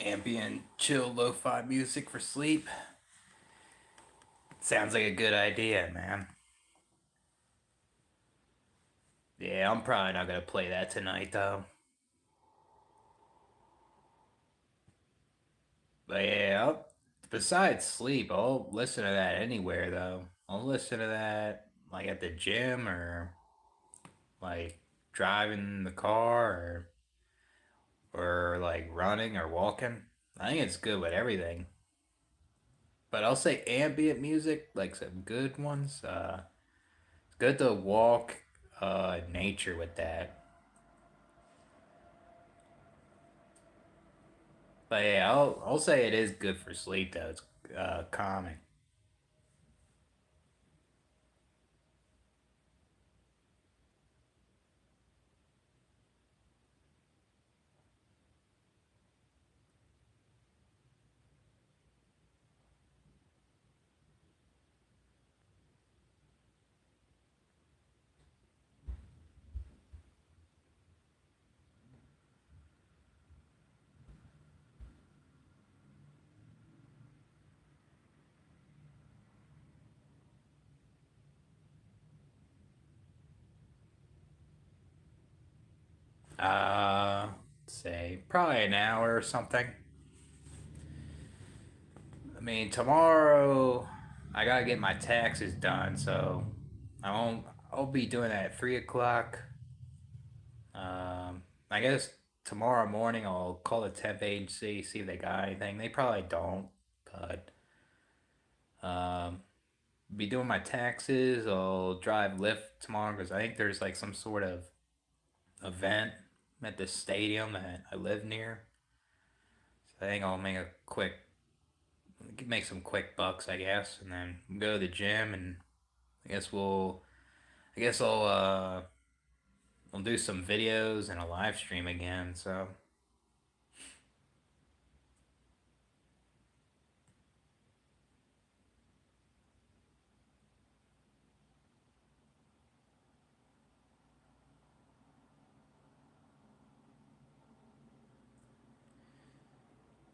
Ambient, chill, lo-fi music for sleep. Sounds like a good idea, man. Yeah, I'm probably not gonna play that tonight though. But yeah, besides sleep, I'll listen to that anywhere though. I'll listen to that like at the gym or like driving the car or like running or walking. I think it's good with everything. But I'll say ambient music, like some good ones. It's good to walk in nature with that. But yeah, I'll say it is good for sleep though. It's calming. Uh, say probably an hour or something. I mean, tomorrow I gotta get my taxes done, so I won't. I'll be doing that at 3 o'clock. I guess tomorrow morning I'll call the temp agency, see if they got anything. They probably don't, but um, be doing my taxes. I'll drive Lyft tomorrow because I think there's like some sort of event at the stadium that I live near. So I think I'll make some quick bucks, I guess, and then go to the gym, and I guess we'll, I guess I'll do some videos and a live stream again. So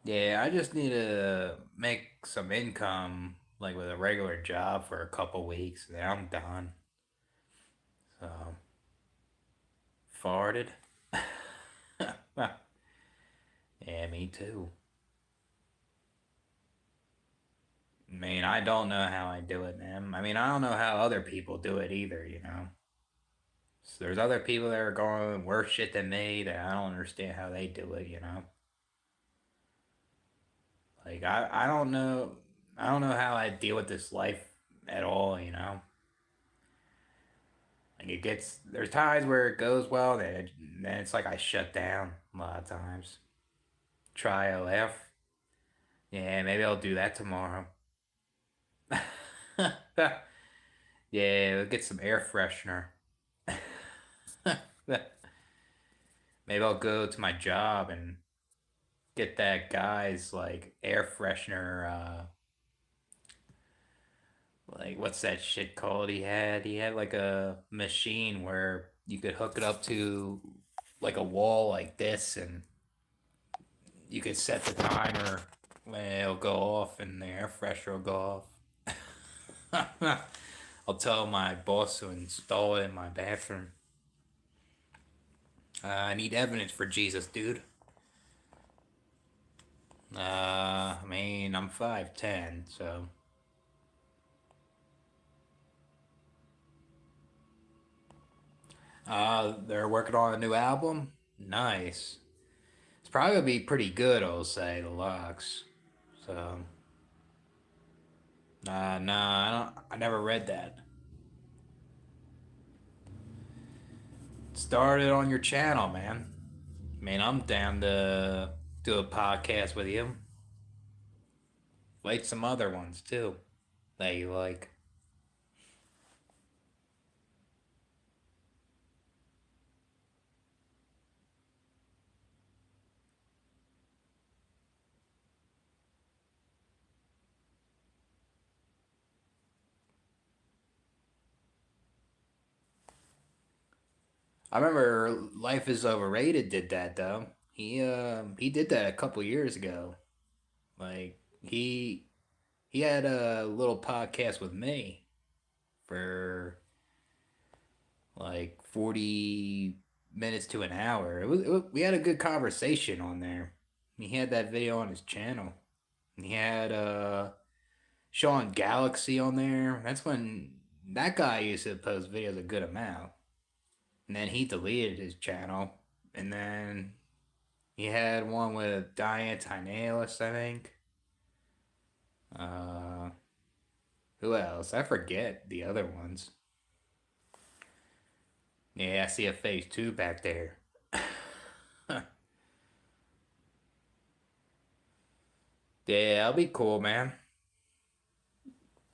yeah, I just need to make some income like with a regular job for a couple weeks, and then I'm done. So farted. Yeah, me too. I mean, I don't know how I do it, man. I mean, I don't know how other people do it either, you know? So there's other people that are going worse shit than me that I don't understand how they do it, you know? Like, I don't know. I don't know how I deal with this life at all, you know? Like, there's times where it goes well, then it's like I shut down a lot of times. Try a laugh. Yeah, maybe I'll do that tomorrow. Yeah, we'll get some air freshener. Maybe I'll go to my job and get that guy's like air freshener. Like what's that shit called? He had like a machine where you could hook it up to like a wall like this, and you could set the timer when it'll go off, and the air freshener will go off. I'll tell my boss to install it in my bathroom. I need evidence for Jesus, dude. I mean, I'm 5'10", so they're working on a new album. Nice. It's probably gonna be pretty good, I'll say, the Lux. So, nah, I don't. I never read that. Started on your channel, man. I mean, I'm down to do a podcast with you. Like some other ones too. that you like? I remember Life is Overrated did that though. He did that a couple years ago. Like he had a little podcast with me for like 40 minutes to an hour. We had a good conversation on there. He had that video on his channel. He had Sean Galaxy on there. That's when that guy used to post videos a good amount. And then he deleted his channel. And then he had one with Diane Tynalis, I think. Uh, who else? I forget the other ones. Yeah, I see a face too back there. Yeah, that'll be cool, man.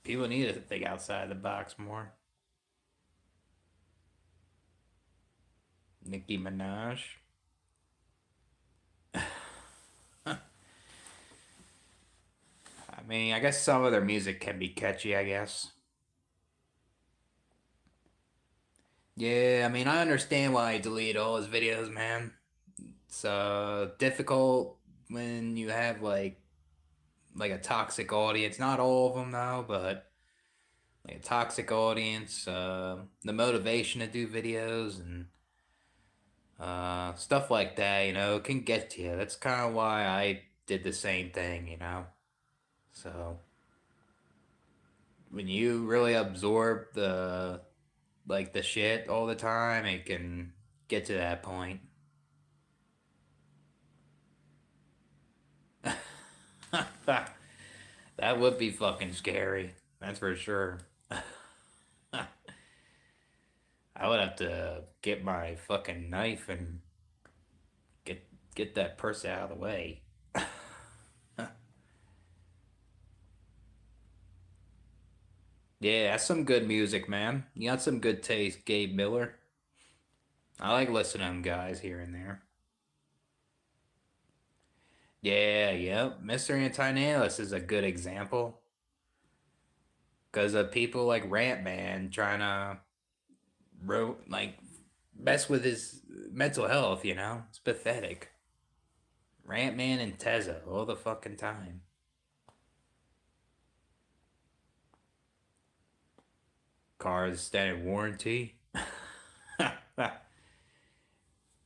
People need to think outside the box more. Nicki Minaj. I mean, I guess some of their music can be catchy, I guess. Yeah, I mean, I understand why he deleted all his videos, man. It's difficult when you have like a toxic audience. Not all of them though, but like a toxic audience. The motivation to do videos and stuff like that, can get to you. That's kind of why I did the same thing, So when you really absorb the shit all the time, it can get to that point. That would be fucking scary. That's for sure. I would have to get my fucking knife and get get that person out of the way. Yeah, that's some good music, man. You got some good taste, Gabe Miller. I like listening to them guys here and there. Yeah, yep. Mr. Antinalis is a good example. Because of people like Rant Man trying to like mess with his mental health, It's pathetic. Rant Man and Tezza all the fucking time. Cars extended warranty.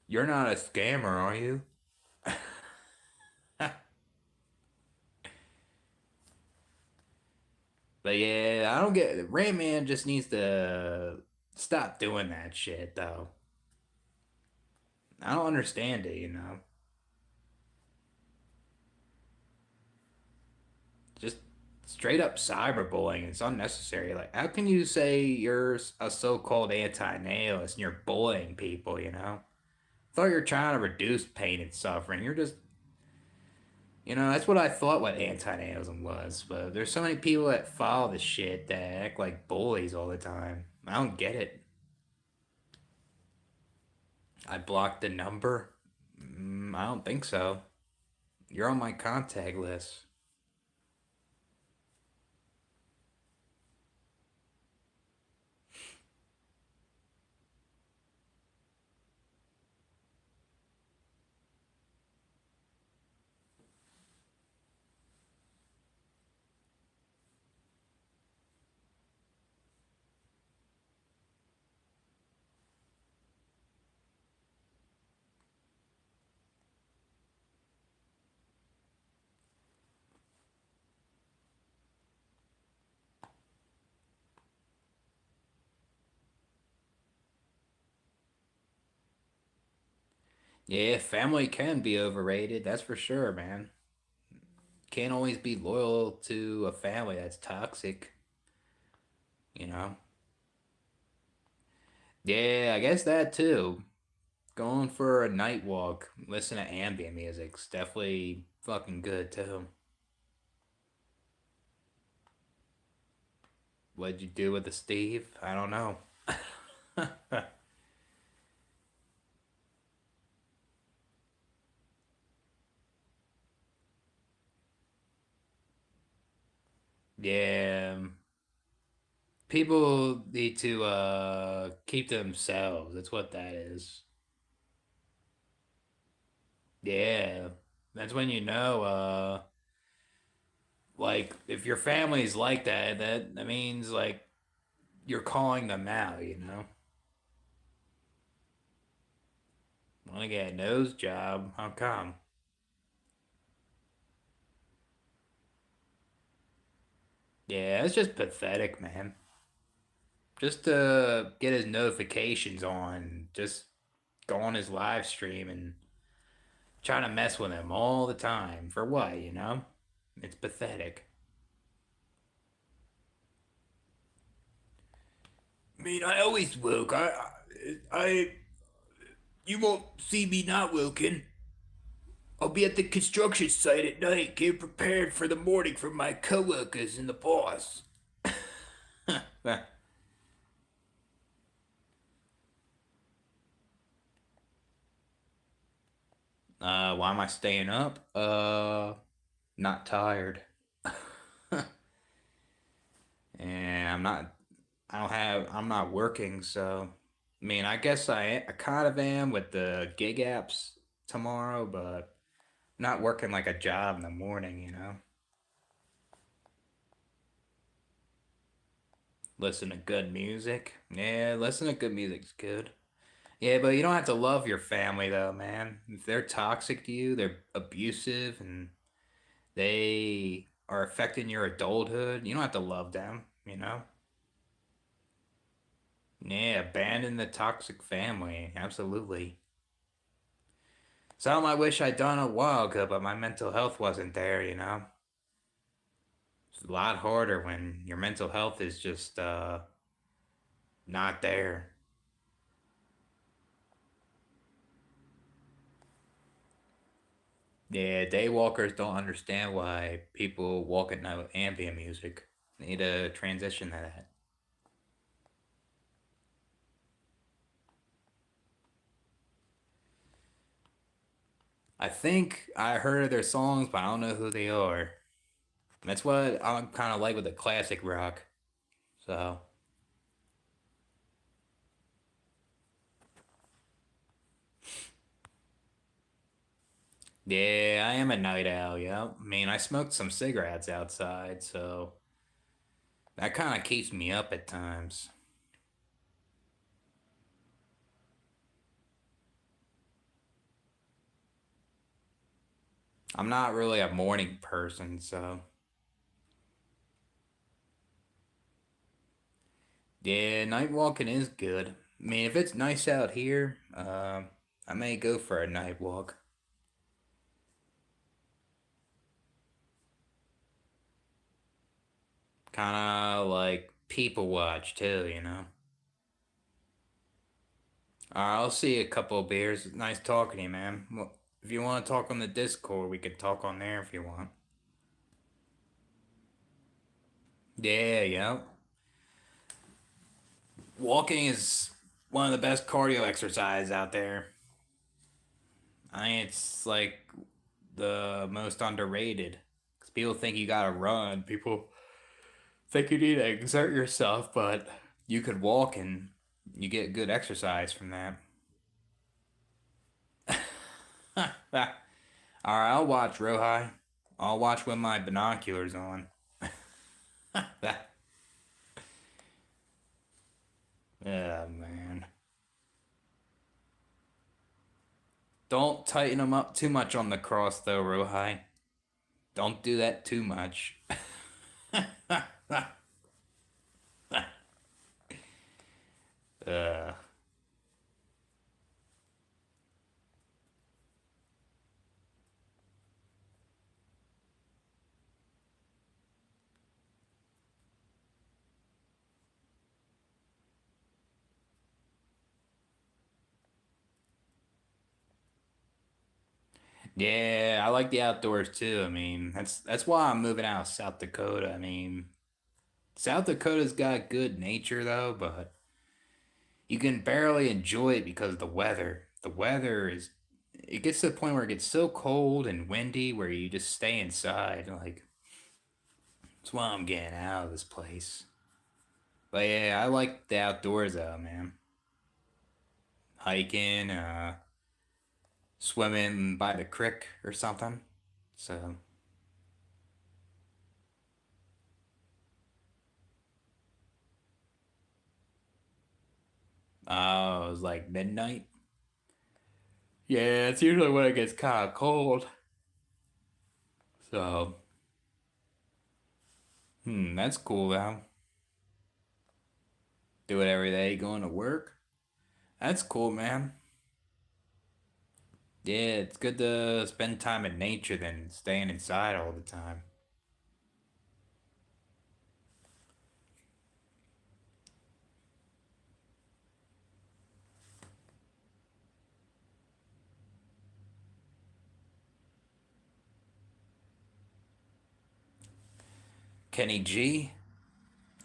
You're not a scammer, are you? But yeah, I don't get Rant Man just needs to stop doing that shit though. I don't understand it. Just straight up cyberbullying. It's unnecessary. Like, how can you say you're a so-called anti-nihilist and you're bullying people? I thought you're trying to reduce pain and suffering. You're just, that's what I thought what anti-nihilism was. But there's so many people that follow the shit that act like bullies all the time. I don't get it. I blocked the number. I don't think so. You're on my contact list. Yeah, family can be overrated. That's for sure, man. Can't always be loyal to a family that's toxic, you know? Yeah, I guess that too. Going for a night walk, listen to ambient music's definitely fucking good too. What'd you do with the Steve? I don't know. Yeah, people need to keep to themselves. That's what that is. Yeah, that's when you know like if your family's like that, that means like you're calling them out. Want to get a nose job? How come? Yeah, it's just pathetic, man. Just to get his notifications on, just go on his live stream and trying to mess with him all the time. For what? It's pathetic. I mean, I always woke. You won't see me not woken. I'll be at the construction site at night, getting prepared for the morning for my coworkers and the boss. Why am I staying up? Not tired. And I'm not. I don't have. I'm not working, so. I mean, I guess I kind of am with the gig apps tomorrow, but not working like a job in the morning. Listen to good music. Yeah, listen to good music's good. Yeah, but you don't have to love your family though, man. If they're toxic to you, they're abusive and they are affecting your adulthood, you don't have to love them. Yeah, abandon the toxic family. Absolutely. Something I wish I'd done a while ago, but my mental health wasn't there. It's a lot harder when your mental health is just not there. Yeah, daywalkers don't understand why people walk at night with ambient music. They need to transition to that. I think I heard of their songs, but I don't know who they are. That's what I'm kind of like with the classic rock. So, yeah, I am a night owl, yeah. I mean, I smoked some cigarettes outside, so that kind of keeps me up at times. I'm not really a morning person, so yeah, night walking is good. I mean, if it's nice out here, I may go for a night walk. Kind of like people watch too. All right, I'll see you a couple of beers. Nice talking to you, man. Well, if you want to talk on the Discord, we could talk on there if you want. Yeah, yeah. Walking is one of the best cardio exercise out there. I mean, it's like the most underrated. Because people think you gotta run. People think you need to exert yourself, but you could walk and you get good exercise from that. All right, I'll watch Rohi. I'll watch with my binoculars on. Yeah, man. Don't tighten them up too much on the cross, though, Rohi. Don't do that too much. uh, yeah, I like the outdoors too. I mean, that's why I'm moving out of South Dakota. I mean, South Dakota's got good nature though, but you can barely enjoy it because of the weather. The weather is it gets to the point where it gets so cold and windy where you just stay inside. Like that's why I'm getting out of this place. But yeah, I like the outdoors though, man. Hiking, swimming by the creek or something. So, it was like midnight. Yeah, it's usually when it gets kind of cold. So, that's cool though. Do it every day going to work. That's cool, man. Yeah, it's good to spend time in nature than staying inside all the time. Kenny G?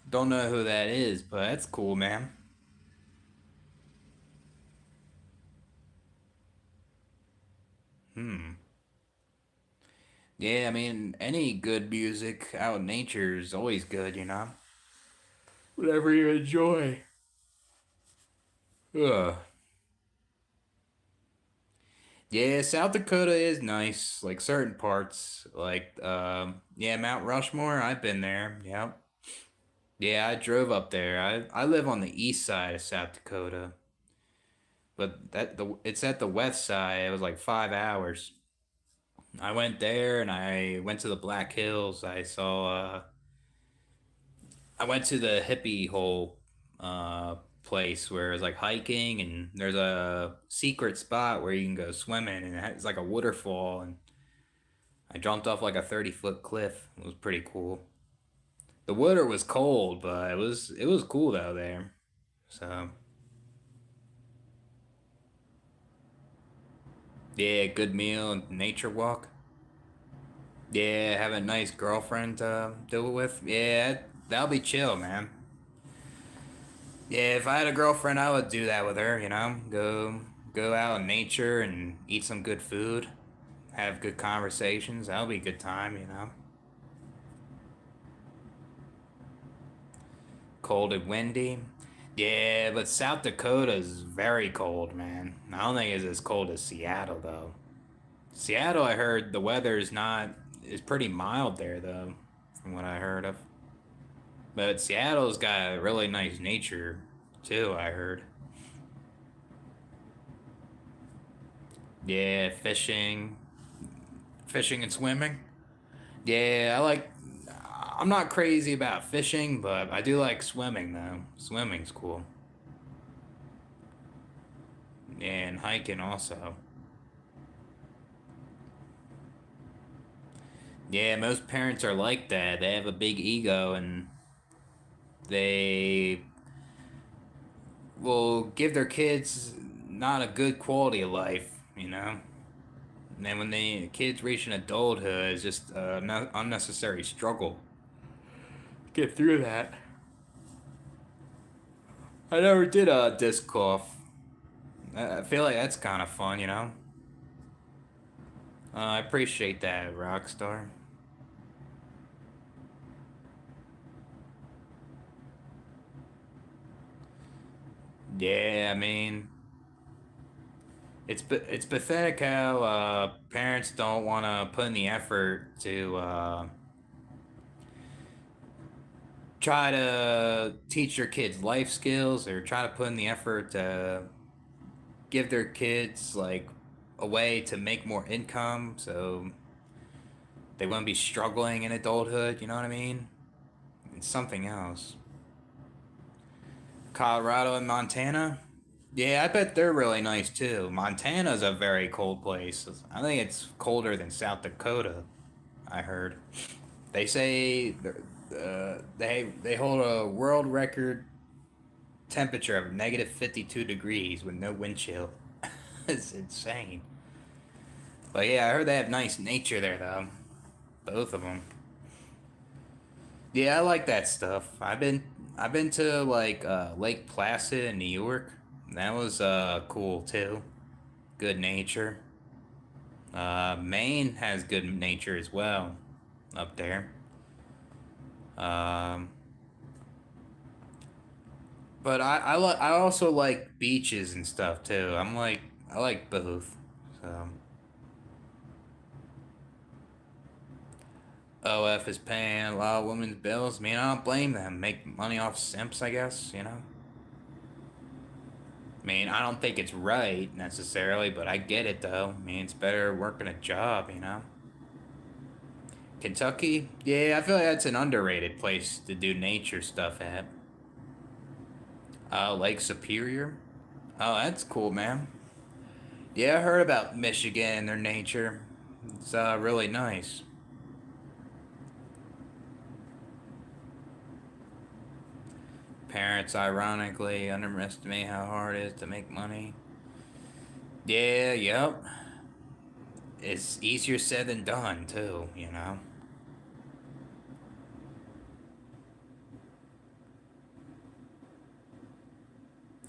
Don't know who that is, but that's cool, man. Hmm. Yeah, I mean, any good music out in nature is always good, you know? Whatever you enjoy. Ugh. Yeah, South Dakota is nice, like certain parts, like yeah, Mount Rushmore, I've been there. Yep. Yeah, I drove up there. I live on the east side of South Dakota, but it's at the west side. It was like 5 hours. I went there and I went to the Black Hills. I went to the hippie hole place where it's like hiking and there's a secret spot where you can go swimming and it's like a waterfall and I jumped off like a 30-foot cliff. It was pretty cool. The water was cold, but it was cool though there. So yeah, good meal and nature walk. Yeah, have a nice girlfriend to do it with. Yeah, that'll be chill, man. Yeah, if I had a girlfriend, I would do that with her. Go out in nature and eat some good food, have good conversations. That'll be a good time. Cold and windy. Yeah, but South Dakota is very cold, man. I don't think it's as cold as Seattle though. Seattle, I heard the weather is pretty mild there though, from what I heard of. But Seattle's got really nice nature too, I heard. Yeah, fishing and swimming. Yeah, I'm not crazy about fishing, but I do like swimming though. Swimming's cool. Yeah, and hiking also. Yeah, most parents are like that. They have a big ego and they will give their kids not a good quality of life. And then when the kids reach an adulthood, it's just an unnecessary struggle. Get through that. I never did a disc golf. I feel like that's kind of fun. I appreciate that, Rockstar. Yeah, I mean, it's pathetic how parents don't want to put in the effort to try to teach their kids life skills or try to put in the effort to give their kids like a way to make more income so they wouldn't be struggling in adulthood. You know what I mean? It's something else. Colorado and Montana. Yeah, I bet they're really nice too. Montana's a very cold place. I think it's colder than South Dakota. I heard. They say they hold a world record temperature of -52 degrees with no wind chill. It's insane. But yeah, I heard they have nice nature there though. Both of them. Yeah, I like that stuff. I've been to like Lake Placid in New York. That was cool too. Good nature. Maine has good nature as well up there. Um, but I also like beaches and stuff too. I like both. So OF is paying a lot of women's bills. I mean, I don't blame them. Make money off simps, I guess. I mean, I don't think it's right necessarily, but I get it though. I mean, it's better working a job. Kentucky? Yeah, I feel like that's an underrated place to do nature stuff at. Lake Superior? Oh, that's cool, man. Yeah, I heard about Michigan and their nature. It's really nice. Parents, ironically, underestimate how hard it is to make money. Yeah, yep. It's easier said than done, too.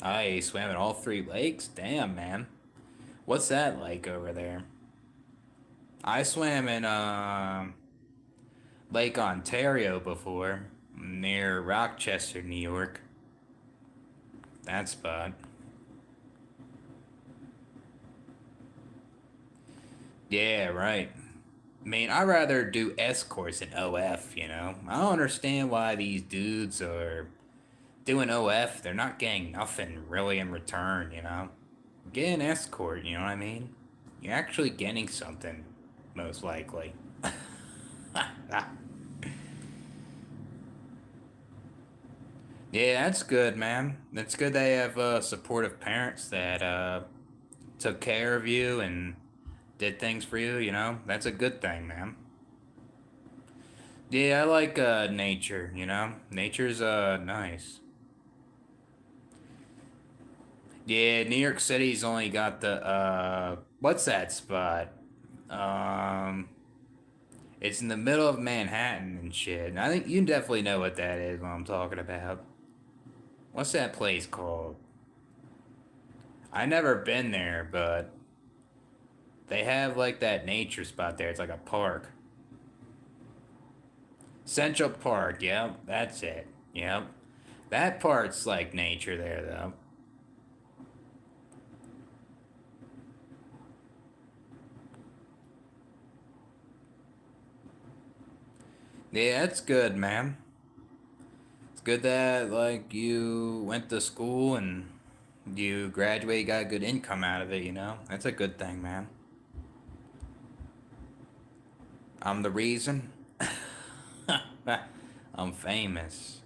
I swam in all three lakes? Damn, man. What's that like over there? I swam in Lake Ontario before, near Rochester, New York. That spot. Yeah, right. I mean, I'd rather do escorts than OF. I don't understand why these dudes are doing OF. They're not getting nothing really in return. Get an escort, you know what I mean? You're actually getting something, most likely. Yeah, that's good, man. That's good they have supportive parents that took care of you and did things for you. That's a good thing, man. Yeah, I like nature. Nature's nice. Yeah, New York City's only got the what's that spot? Um it's in the middle of Manhattan and shit. And I think you definitely know what that is what I'm talking about. What's that place called? I never been there, but they have like that nature spot there. It's like a park. Central Park, yep, that's it. Yep. That part's like nature there though. Yeah, that's good, man. It's good that like you went to school and you graduated, got a good income out of it. That's a good thing, man. I'm the reason. I'm famous.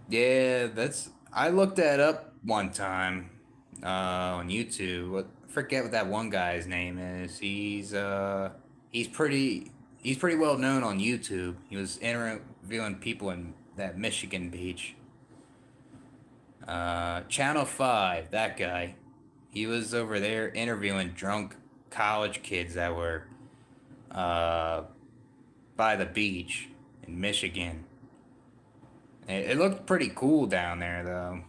Yeah, that's. I looked that up one time on YouTube. Forget what that one guy's name is. He's pretty he's pretty well known on YouTube. He was interviewing people in that Michigan beach. Channel 5, that guy. He was over there interviewing drunk college kids that were uh, by the beach in Michigan. It looked pretty cool down there, though.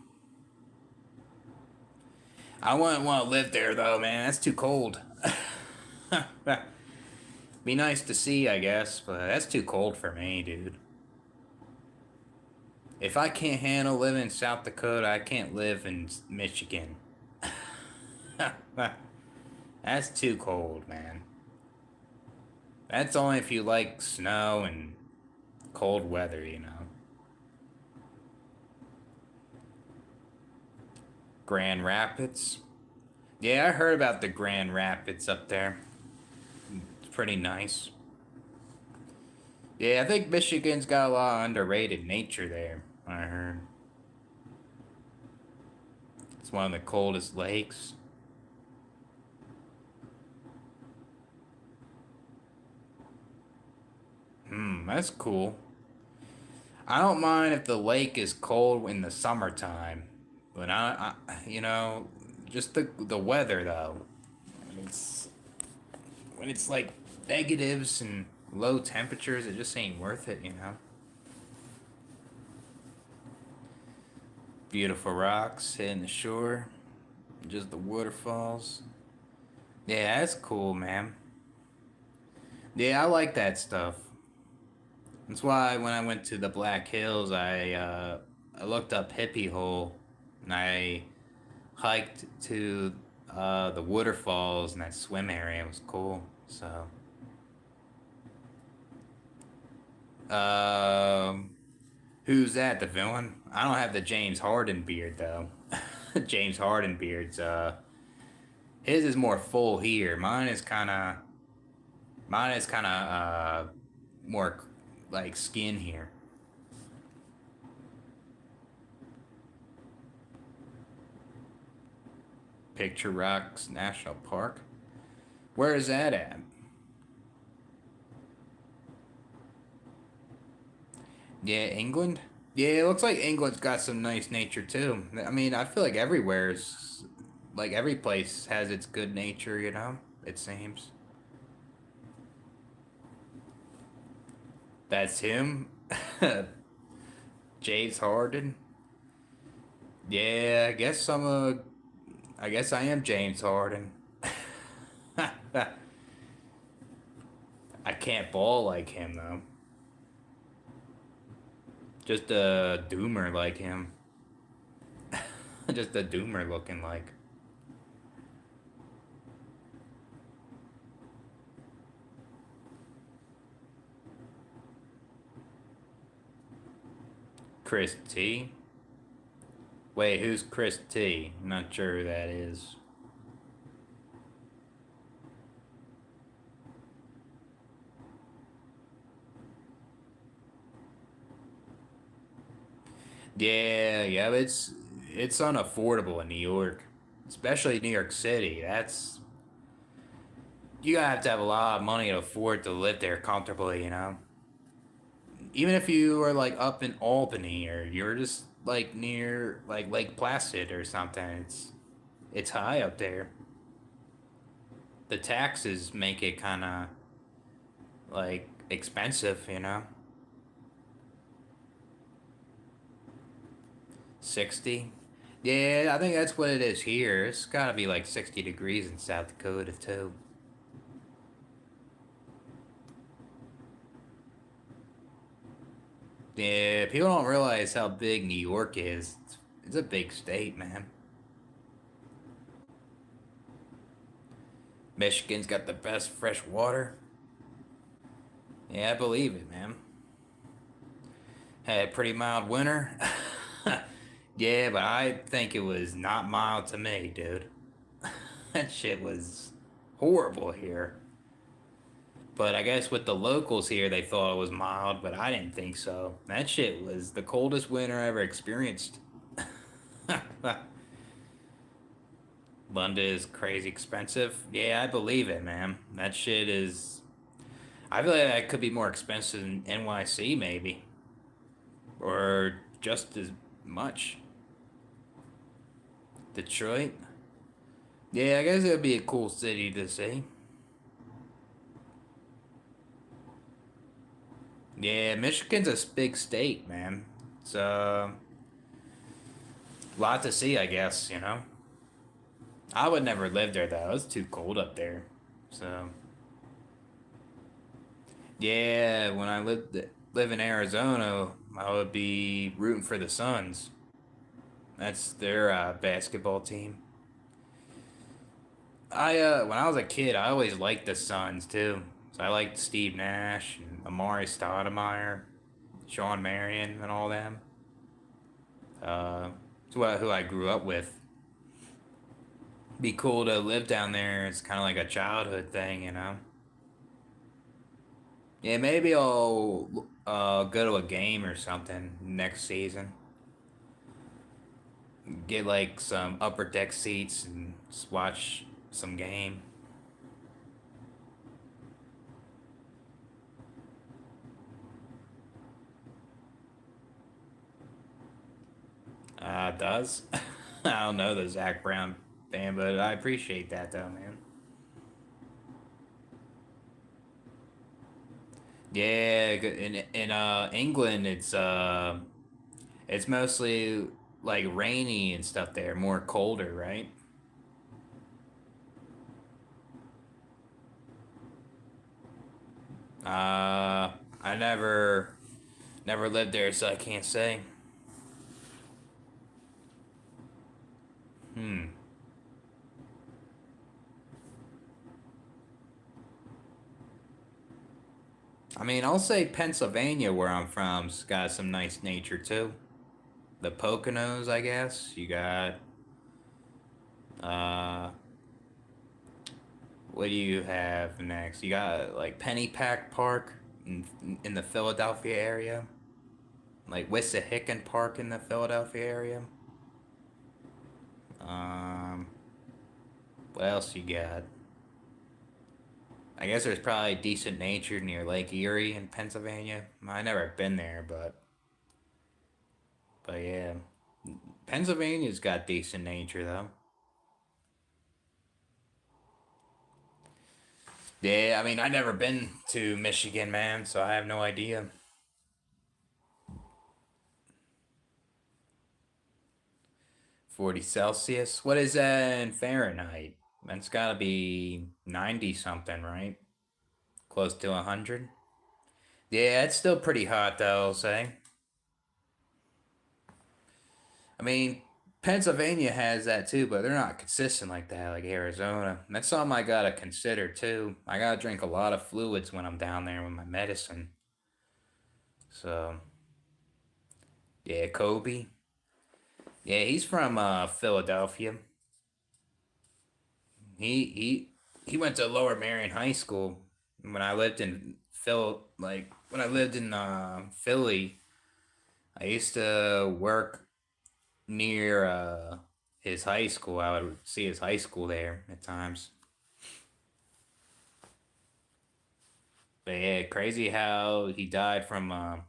I wouldn't want to live there, though, man. That's too cold. Be nice to see, I guess, but that's too cold for me, dude. If I can't handle living in South Dakota, I can't live in Michigan. That's too cold, man. That's only if you like snow and cold weather. Grand Rapids. Yeah, I heard about the Grand Rapids up there. It's pretty nice. Yeah, I think Michigan's got a lot of underrated nature there. I heard it's one of the coldest lakes. That's cool. I don't mind if the lake is cold in the summertime, but just the weather though. It's when it's like negatives and Low temperatures, it just ain't worth it, you know. Beautiful rocks hitting the shore, just the waterfalls. Yeah, that's cool, man. Yeah, I like that stuff. That's why when I went to the Black Hills, I looked up Hippie Hole, and I hiked to the waterfalls and that swim area. It was cool. So, um, who's that? The villain? I don't have the James Harden beard though. James Harden beard's his is more full here. Mine is kind of more like skin here. Picture Rocks National Park. Where is that at? Yeah, England. Yeah, it looks like England's got some nice nature too. I mean, I feel like everywhere's like every place has its good nature, you know? It seems. That's him. James Harden. Yeah, I guess I am James Harden. I can't ball like him though. Just a doomer like him. Just a doomer looking like Chris T. Wait, who's Chris T? I'm not sure who that is. Yeah, yeah, it's unaffordable in New York, especially New York City. That's you gotta have to have a lot of money to afford to live there comfortably, you know. Even if you are like up in Albany or you're just like near like Lake Placid or something, it's high up there. The taxes make it kind of like expensive, you know. 60. Yeah, I think that's what it is here. It's gotta be like 60 degrees in South Dakota too. Yeah, people don't realize how big New York is. It's a big state, man. Michigan's got the best fresh water. Yeah, I believe it, man. Had a pretty mild winter. Yeah, but I think it was not mild to me, dude. That shit was horrible here. But I guess with the locals here, they thought it was mild, but I didn't think so. That shit was the coldest winter I ever experienced. London is crazy expensive. Yeah, I believe it, man. That shit is. I feel like that could be more expensive than NYC, maybe, or just as much. Detroit. Yeah, I guess it would be a cool city to see. Yeah, Michigan's a big state, man. It's a lot to see, I guess. You know, I would never live there though. It's too cold up there. So yeah, when I live in Arizona, I would be rooting for the Suns. That's their basketball team. I when I was a kid, I always liked the Suns too. So I liked Steve Nash and Amari Stoudemire, Sean Marion, and all them. It's who I grew up with. Be cool to live down there. It's kind of like a childhood thing, you know. Yeah, maybe I'll go to a game or something next season. Get like some upper deck seats and just watch some game. Does I don't know the Zach Brown band, but I appreciate that though, man. Yeah, in England it's mostly like rainy and stuff there, more colder, right? I never lived there, so I can't say. Hmm. I mean, I'll say Pennsylvania, where I'm from's got some nice nature too. The Poconos, I guess. You got uh what do you have next? You got like Pennypack Park in the Philadelphia area, like Wissahickon Park in the Philadelphia area. Um, what else you got? I guess there's probably decent nature near Lake Erie in Pennsylvania. I never been there, but yeah, Pennsylvania's got decent nature though. Yeah, I mean I never been to Michigan, man, so I have no idea. 40 Celsius. What is that in Fahrenheit? That's got to be 90 something, right? Close to 100. Yeah, it's still pretty hot though, I'll say. I mean, Pennsylvania has that too, but they're not consistent like that, like Arizona. That's something I gotta consider too. I gotta drink a lot of fluids when I'm down there with my medicine. So, yeah, Kobe. Yeah, he's from Philadelphia. He went to Lower Marion High School. When I lived in when I lived in Philly, I used to work near his high school. I would see his high school there at times. But yeah, crazy how he died from a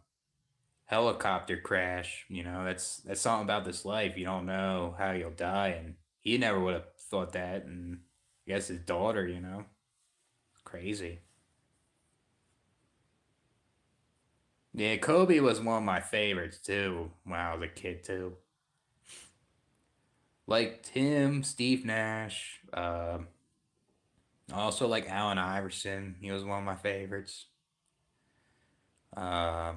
helicopter crash. You know, that's something about this life. You don't know how you'll die, and he never would have thought that. And I guess his daughter, crazy. Yeah, Kobe was one of my favorites too when I was a kid too. Liked him, Steve Nash. Also like Allen Iverson. He was one of my favorites. Uh,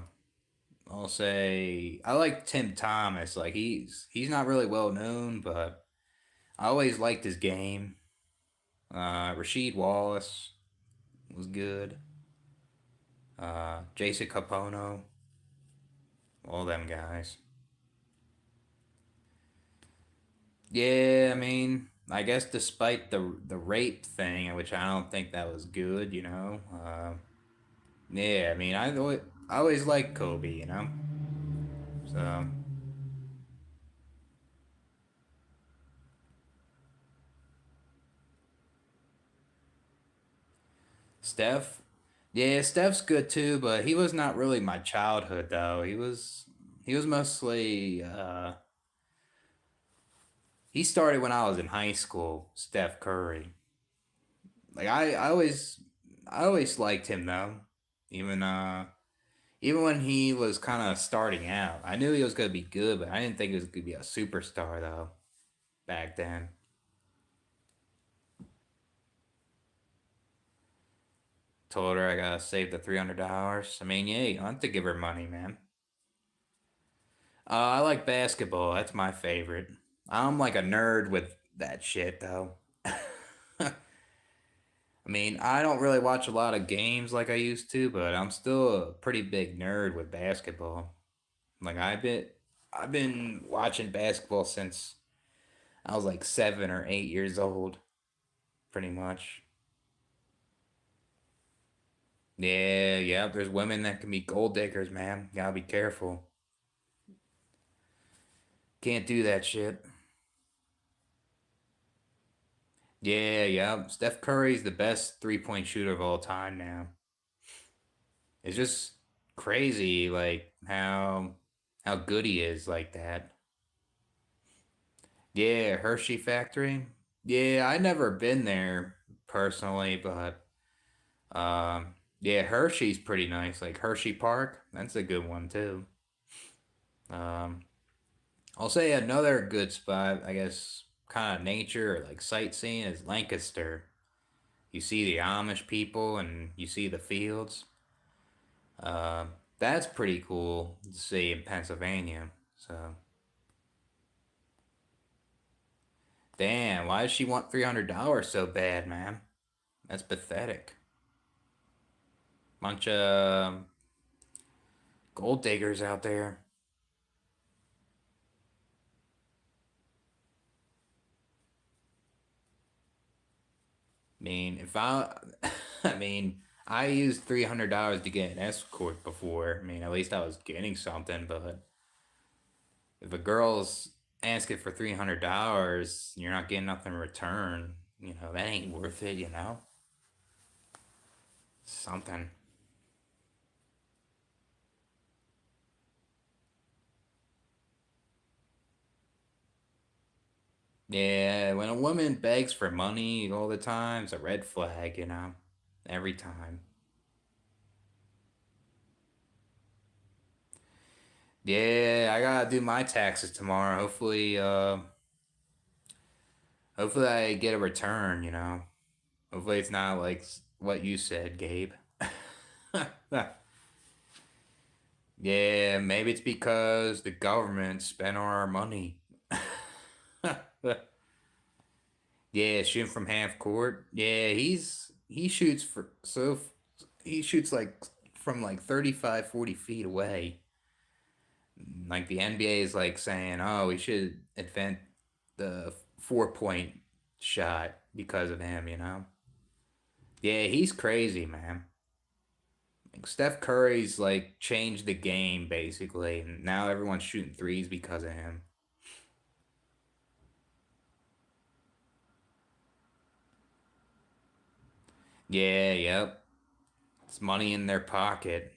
I'll say I like Tim Thomas. Like he's not really well known, but I always liked his game. Rasheed Wallace was good. Jason Capono, all them guys. Yeah, I mean, I guess despite the rape thing, which I don't think that was good, yeah, I mean, I always liked Kobe, So Steph, yeah, Steph's good too, but he was not really my childhood though. He was mostly he started when I was in high school. Steph Curry, like I always liked him though, even uh even when he was kind of starting out. I knew he was gonna be good, but I didn't think he was gonna be a superstar though back then. Told her I gotta save the $300. I mean, yeah, I have to give her money, man. I like basketball. That's my favorite. I'm like a nerd with that shit, though. I mean, I don't really watch a lot of games like I used to, but I'm still a pretty big nerd with basketball. Like I've been watching basketball since I was like 7 or 8 years old, pretty much. Yeah, yeah. There's women that can be gold diggers, man. Gotta be careful. Can't do that shit. Yeah, yeah. Steph Curry's the best 3-point shooter of all time now. It's just crazy, like how good he is like that. Yeah, Hershey Factory. Yeah, I never been there personally, but Yeah, Hershey's pretty nice. Like Hershey Park, that's a good one too. Um, I'll say another good spot, I guess, kind of nature or like sightseeing is Lancaster. You see the Amish people and you see the fields. Uh, that's pretty cool to see in Pennsylvania. So, damn, why does she want $300 so bad, man? That's pathetic. Bunch of gold diggers out there. I mean, if I, I mean, I used $300 to get an escort before. I mean, at least I was getting something. But if a girl's asking for $300, you're not getting nothing in return. That ain't worth it. Something. Yeah, when a woman begs for money all the time, it's a red flag. Every time. Yeah, I gotta do my taxes tomorrow. Hopefully I get a return. Hopefully it's not like what you said, Gabe. Yeah, maybe it's because the government spent all our money. Yeah, shooting from half court. Yeah, he shoots he shoots like from like 35, 40 feet away. Like the NBA is like saying, "Oh, we should invent the 4 point shot because of him." Yeah, he's crazy, man. Like Steph Curry's like changed the game basically, and now everyone's shooting threes because of him. Yeah, yep. It's money in their pocket,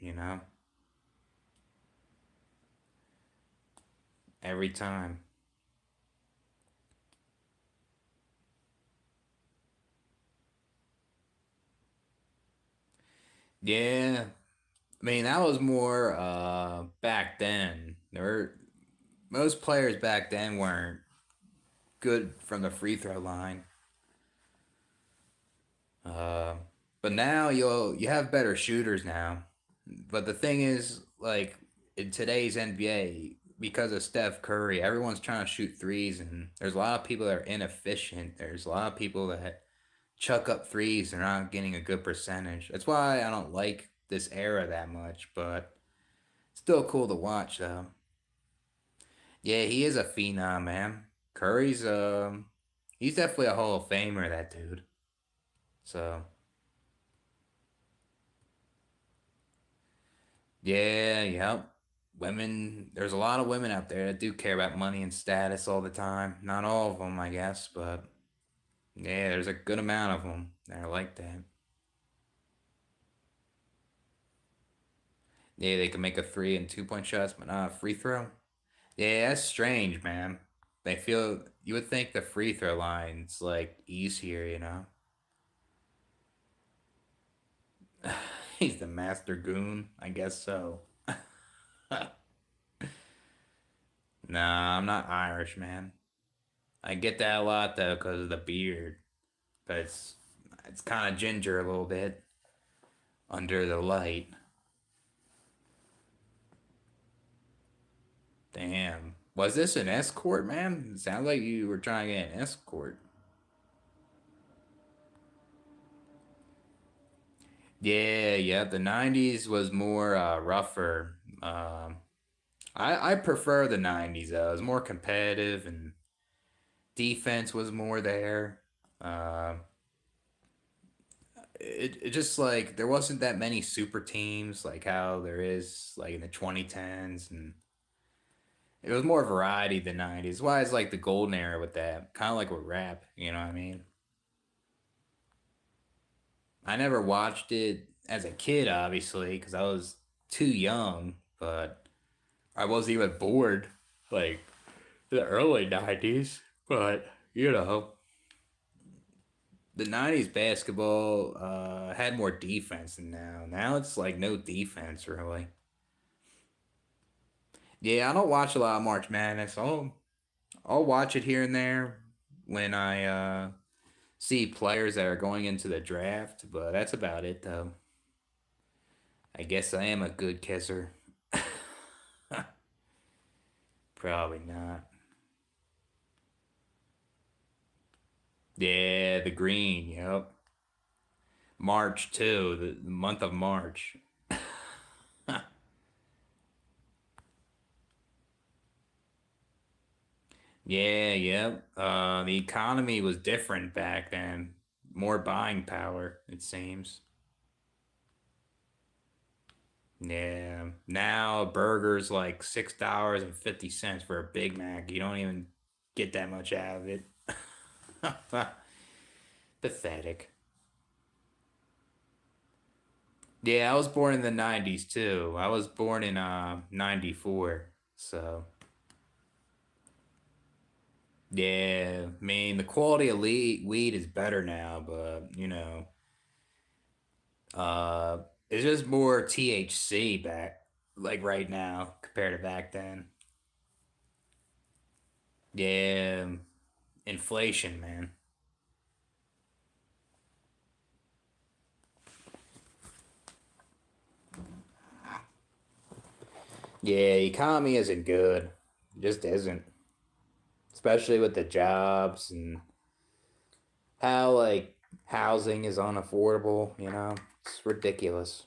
every time. Yeah. I mean, that was more back then. There were most players back then weren't good from the free throw line. Uh, but now you have better shooters now. But the thing is, like in today's NBA, because of Steph Curry, everyone's trying to shoot threes, and there's a lot of people that are inefficient. There's a lot of people that chuck up threes. They're not getting a good percentage. That's why I don't like this era that much. But still cool to watch, though. Yeah, he is a phenom, man. Curry's he's definitely a Hall of Famer, that dude. So yeah, yep. Women, there's a lot of women out there that do care about money and status all the time. Not all of them, I guess, but yeah, there's a good amount of them that are like that. Yeah, they can make a 3 and 2 point shots, but not a free throw. Yeah, that's strange, man. They feel you would think the free throw line's like easier. He's the master goon, I guess so. Nah, I'm not Irish, man. I get that a lot though because of the beard, but it's kind of ginger a little bit under the light. Damn, was this an escort, man? It sounds like you were trying to get an escort. Yeah, yeah. The '90s was more rougher. I prefer the '90s though. It was more competitive and defense was more there. Uh, it just like there wasn't that many super teams like how there is like in the 2010s, and it was more variety than '90s. Why is like the golden era with that? Kind of like with rap, you know what I mean? I never watched it as a kid, obviously, because I was too young, but I wasn't even bored like the early '90s. But The '90s basketball had more defense than now. Now it's like no defense really. Yeah, I don't watch a lot of March Madness. I'll watch it here and there when I see players that are going into the draft, but that's about it though. I guess I am a good kisser. Probably not. Yeah, the green. Yep. March too. The month of March. Yeah, yep. The economy was different back then. More buying power, it seems. Yeah. Now a burger's like $6.50 for a Big Mac. You don't even get that much out of it. Pathetic. Yeah, I was born in the '90s too. I was born in '94. So yeah, I mean the quality of weed is better now, but uh, it's just more THC back like right now compared to back then. Yeah, inflation, man. Yeah, economy isn't good. It just isn't, especially with the jobs and how like housing is unaffordable. It's ridiculous.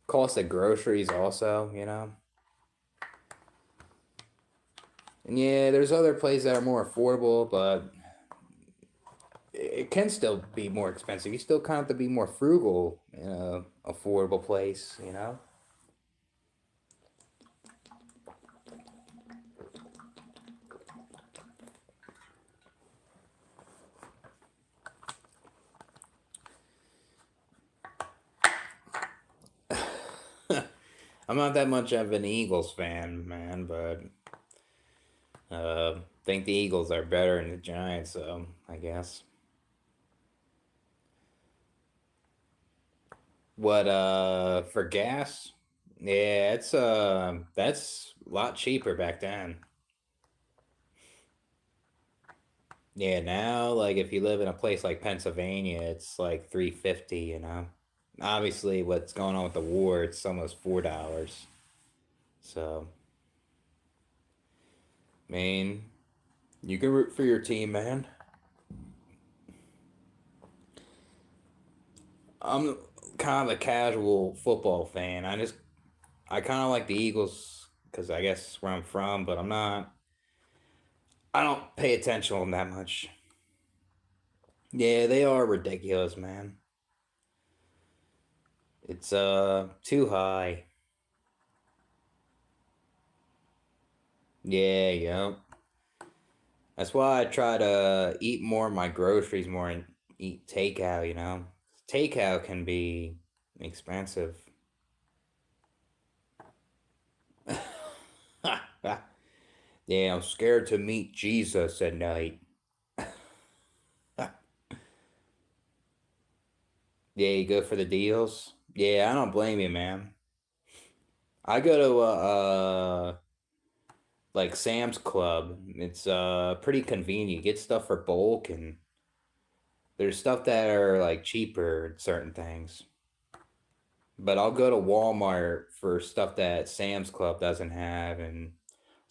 Cost of groceries also. And yeah, there's other places that are more affordable, but it can still be more expensive. You still kind of have to be more frugal in a affordable place. I'm not that much of an Eagles fan, man, but think the Eagles are better than the Giants, so I guess. What for gas? Yeah, it's that's a lot cheaper back then. Yeah, now like if you live in a place like Pennsylvania, it's like 350. Obviously what's going on with the war, it's almost $4. So, I mean, you can root for your team, man. I'm kind of a casual football fan. I kind of like the Eagles because I guess where I'm from, but I'm not. I don't pay attention to them that much. Yeah, they are ridiculous, man. It's too high. Yeah, yeah. That's why I try to eat more of my groceries more and eat takeout. Takeout can be expensive. Yeah, I'm scared to meet Jesus at night. Yeah, you go for the deals. Yeah, I don't blame you, man. I go to like Sam's Club. It's pretty convenient. You get stuff for bulk and there's stuff that are like cheaper certain things. But I'll go to Walmart for stuff that Sam's Club doesn't have and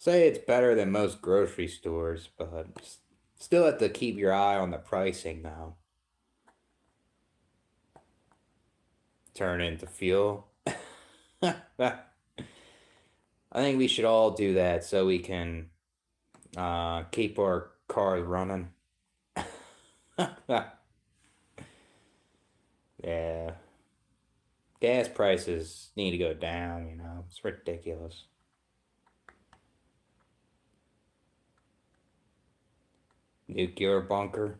say it's better than most grocery stores, but still have to keep your eye on the pricing now. Turn into fuel. I think we should all do that so we can keep our cars running. Yeah. Gas prices need to go down. It's ridiculous. Nuclear bunker.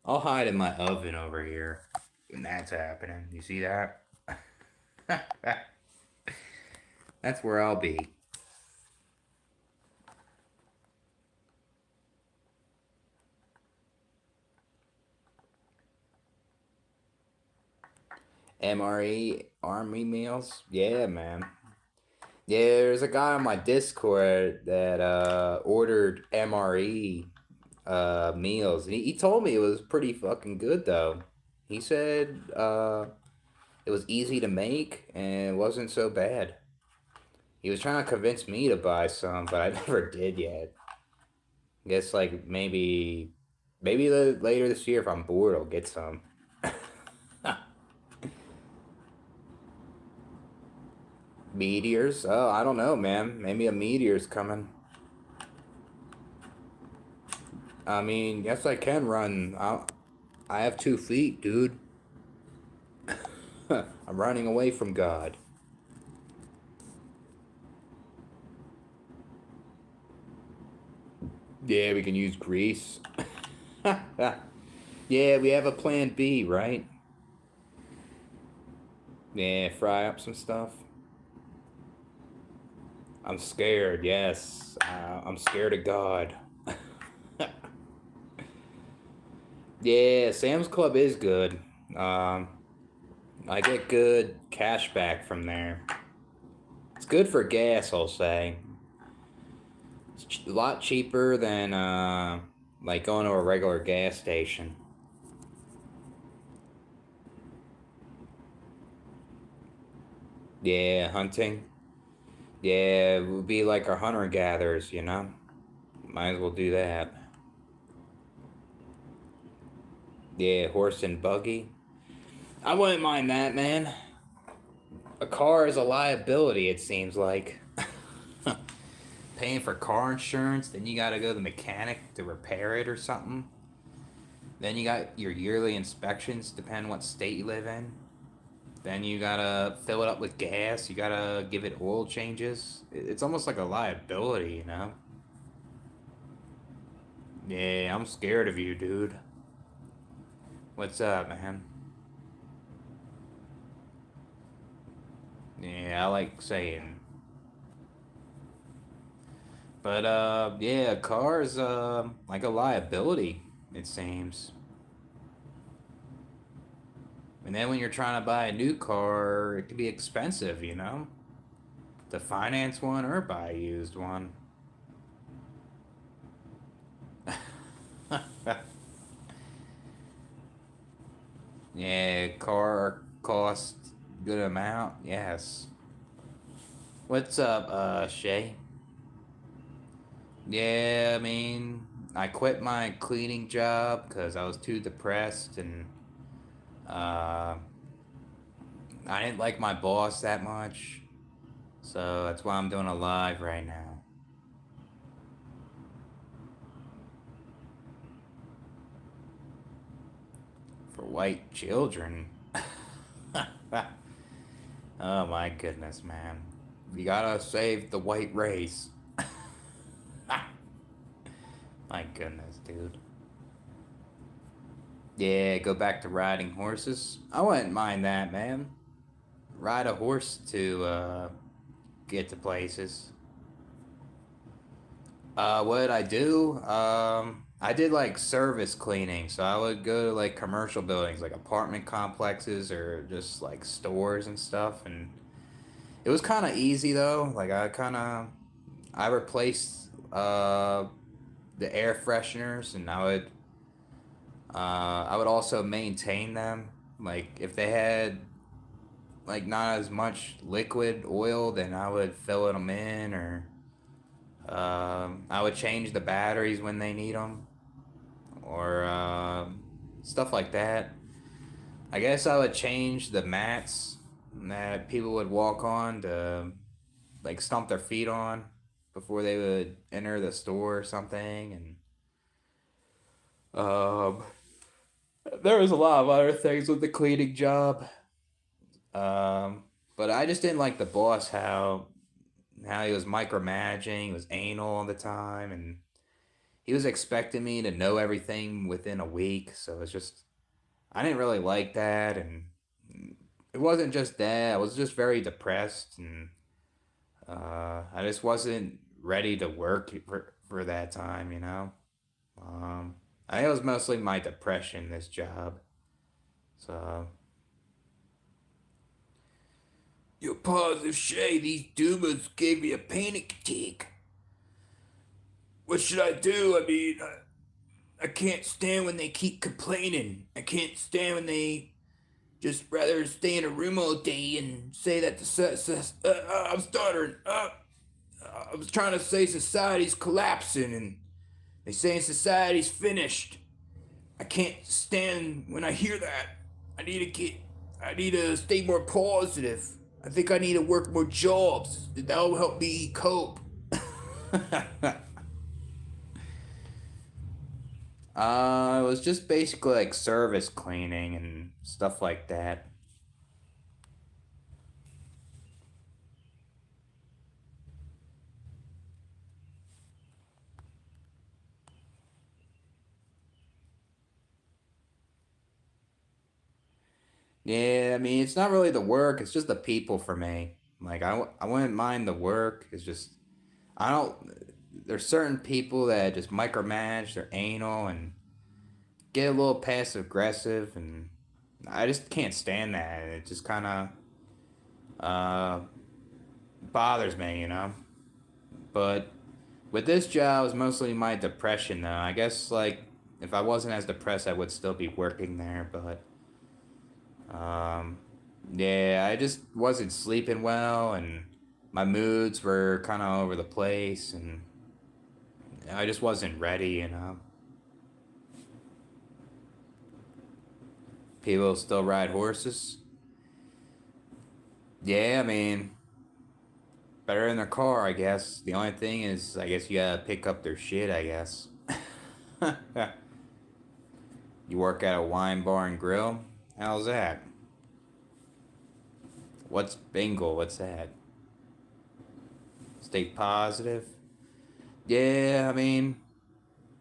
I'll hide in my oven over here when that's happening. You see that? That's where I'll be. MRE Army meals. Yeah, man. Yeah, there's a guy on my Discord that ordered MRE meals. He told me it was pretty fucking good though. He said it was easy to make and it wasn't so bad. He was trying to convince me to buy some, but I never did yet. I guess like maybe later this year if I'm bored, I'll get some. Meteors? Oh, I don't know, man. Maybe a meteor's coming. I mean, yes, I can run. I have 2 feet, dude. I'm running away from God. Yeah, we can use grease. Yeah, we have a plan B, right? Yeah, fry up some stuff. I'm scared, yes. I'm scared of God. Yeah, Sam's Club is good. Um, I get good cash back from there. It's good for gas, I'll say. It's a lot cheaper than like going to a regular gas station. Yeah, hunting. Yeah, it would be like our hunter gatherers, you know? Might as well do that. Yeah, horse and buggy. I wouldn't mind that, man. A car is a liability, it seems like. Paying for car insurance, then you gotta go to the mechanic to repair it or something. Then you got your yearly inspections, depending what state you live in. Then you gotta fill it up with gas. You gotta give it oil changes. It's almost like a liability, you know? Yeah, I'm scared of you, dude. What's up, man? Yeah, I like saying. But yeah, cars like a liability, it seems. And then when you're trying to buy a new car, it can be expensive, you know? To finance one or buy a used one. Yeah, car cost good amount. Yes. What's up, Shay? Yeah, I mean, I quit my cleaning job because I was too depressed and uh, I didn't like my boss that much. So that's why I'm doing a live right now for white children. Oh my goodness, man. You gotta save the white race. My goodness, dude. Yeah, go back to riding horses. I wouldn't mind that, man. Ride a horse to get to places. What I do? I did like service cleaning, so I would go to like commercial buildings, like apartment complexes or just like stores and stuff. And it was kind of easy though. Like I replaced the air fresheners, and I would also maintain them. Like if they had like not as much liquid oil, then I would fill them in, or I would change the batteries when they need them, or stuff like that. I guess I would change the mats that people would walk on to like stomp their feet on before they would enter the store or something, and um, there was a lot of other things with the cleaning job. Um, but I just didn't like the boss how he was micromanaging, he was anal all the time, and he was expecting me to know everything within a week. So it's just I didn't really like that, and it wasn't just that. I was just very depressed, and I just wasn't ready to work for that time, you know. I think it was mostly my depression, this job. So Yo, positive Shay, these Dumas gave me a panic attack. What should I do? I mean, I can't stand when they keep complaining. I can't stand when they just rather stay in a room all day and say that I'm stuttering. I was trying to say society's collapsing and they saying society's finished. I can't stand when I hear that. I need to get. I need to stay more positive. I think I need to work more jobs. That'll help me cope. It was just basically like service cleaning and stuff like that. Yeah, I mean, it's not really the work, it's just the people for me. Like, I wouldn't mind the work. It's just, I don't, there's certain people that just micromanage, they're anal and get a little passive aggressive, and I just can't stand that. It just kind of uh, bothers me, you know? But with this job, it's mostly my depression, though. I guess, like, if I wasn't as depressed, I would still be working there, but Um, yeah, I just wasn't sleeping well, and my moods were kind of all over the place, and I just wasn't ready, you know. People still ride horses. Yeah, I mean, better in their car, I guess. The only thing is, I guess you gotta pick up their shit, I guess. You work at a wine bar and grill? How's that? What's bingo? What's that? Stay positive? Yeah, I mean,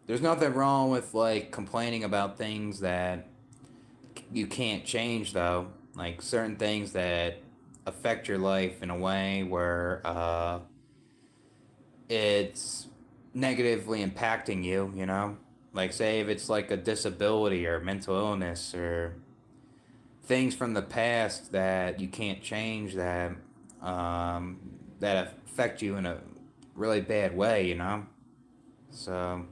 there's nothing wrong with like complaining about things that you can't change though, like certain things that affect your life in a way where it's negatively impacting you, you know, like say if it's like a disability or mental illness or things from the past that you can't change um, that affect you in a really bad way, you know. So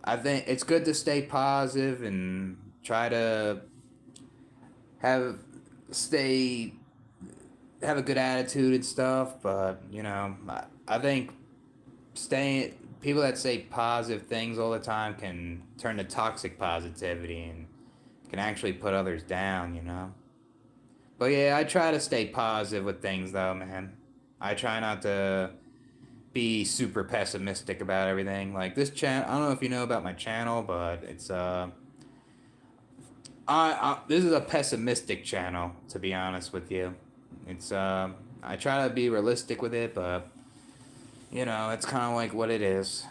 I think it's good to stay positive and try to have stay have a good attitude and stuff, but you know, I think staying people that say positive things all the time can turn to toxic positivity and can actually put others down, you know. But yeah, I try to stay positive with things though, man. I try not to be super pessimistic about everything. Like this channel, I don't know if you know about my channel, but it's I this is a pessimistic channel to be honest with you. It's I try to be realistic with it, but you know, it's kind of like what it is.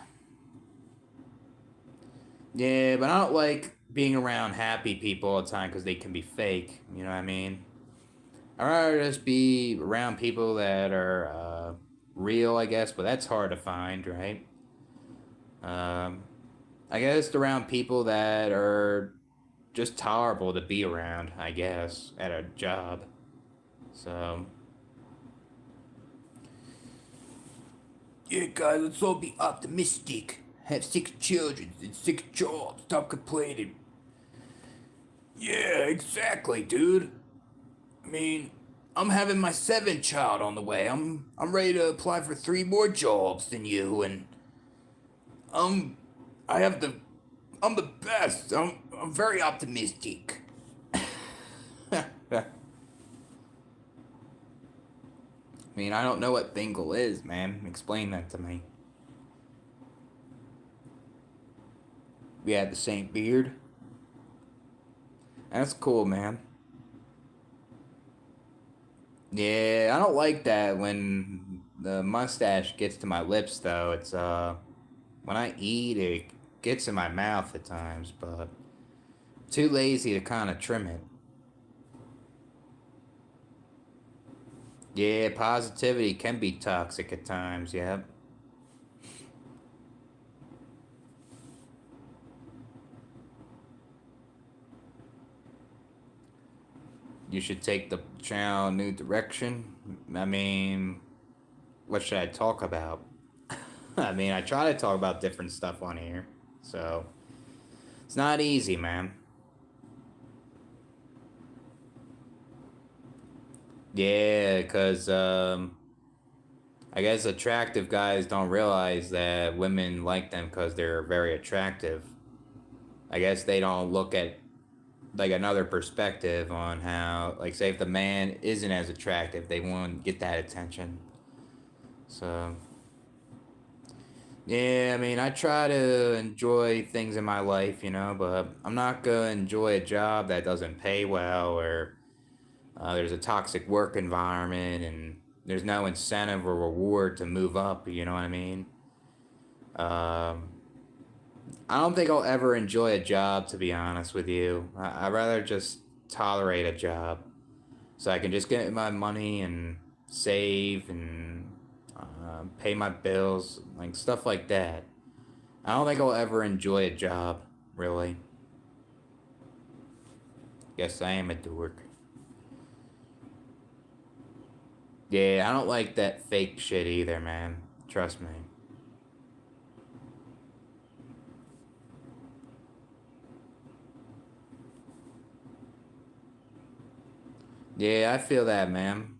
Yeah, but I don't like being around happy people all the time because they can be fake. You know what I mean? I'd rather just be around people that are real, I guess, but that's hard to find, right? Um, I guess around people that are just tolerable to be around, I guess, at a job. So, yeah, guys, let's all be optimistic. Have 6 children and 6 jobs. Stop complaining. Yeah, exactly, dude. I mean, I'm having my 7th child on the way. I'm ready to apply for 3 more jobs than you, and I'm I have the I'm the best. I'm very optimistic. I mean, I don't know what Bingle is, man. Explain that to me. We had the same beard. That's cool, man. Yeah, I don't like that when the mustache gets to my lips though. It's when I eat it gets in my mouth at times, but too lazy to kind of trim it. Yeah, positivity can be toxic at times, yeah. you should take the channel a new direction. I mean, what should I talk about? I mean, I try to talk about different stuff on here, so it's not easy, man. Yeah, cause I guess attractive guys don't realize that women like them because they're very attractive. I guess they don't look at like another perspective on how, like, say if the man isn't as attractive, they won't get that attention. So yeah, I mean, I try to enjoy things in my life, but I'm not gonna enjoy a job that doesn't pay well, or there's a toxic work environment, and there's no incentive or reward to move up. You know what I mean? Um, I don't think I'll ever enjoy a job, to be honest with you. I'd rather just tolerate a job so I can just get my money and save and pay my bills, like stuff like that. I don't think I'll ever enjoy a job, really. Guess I am a dork. Yeah, I don't like that fake shit either, man. Trust me. Yeah, I feel that, man.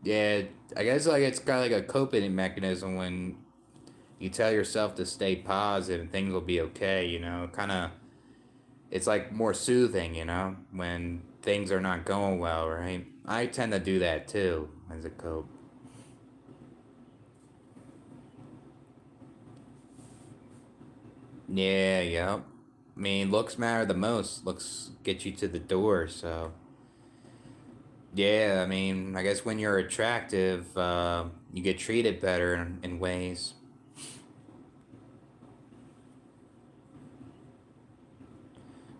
Yeah, I guess like it's kind of like a coping mechanism when you tell yourself to stay positive and things will be okay, Kind of, it's like more soothing, when things are not going well, right? I tend to do that too as a cope. Yeah, yep. I mean, looks matter the most. Looks get you to the door, so yeah. I mean, I guess when you're attractive, you get treated better in ways.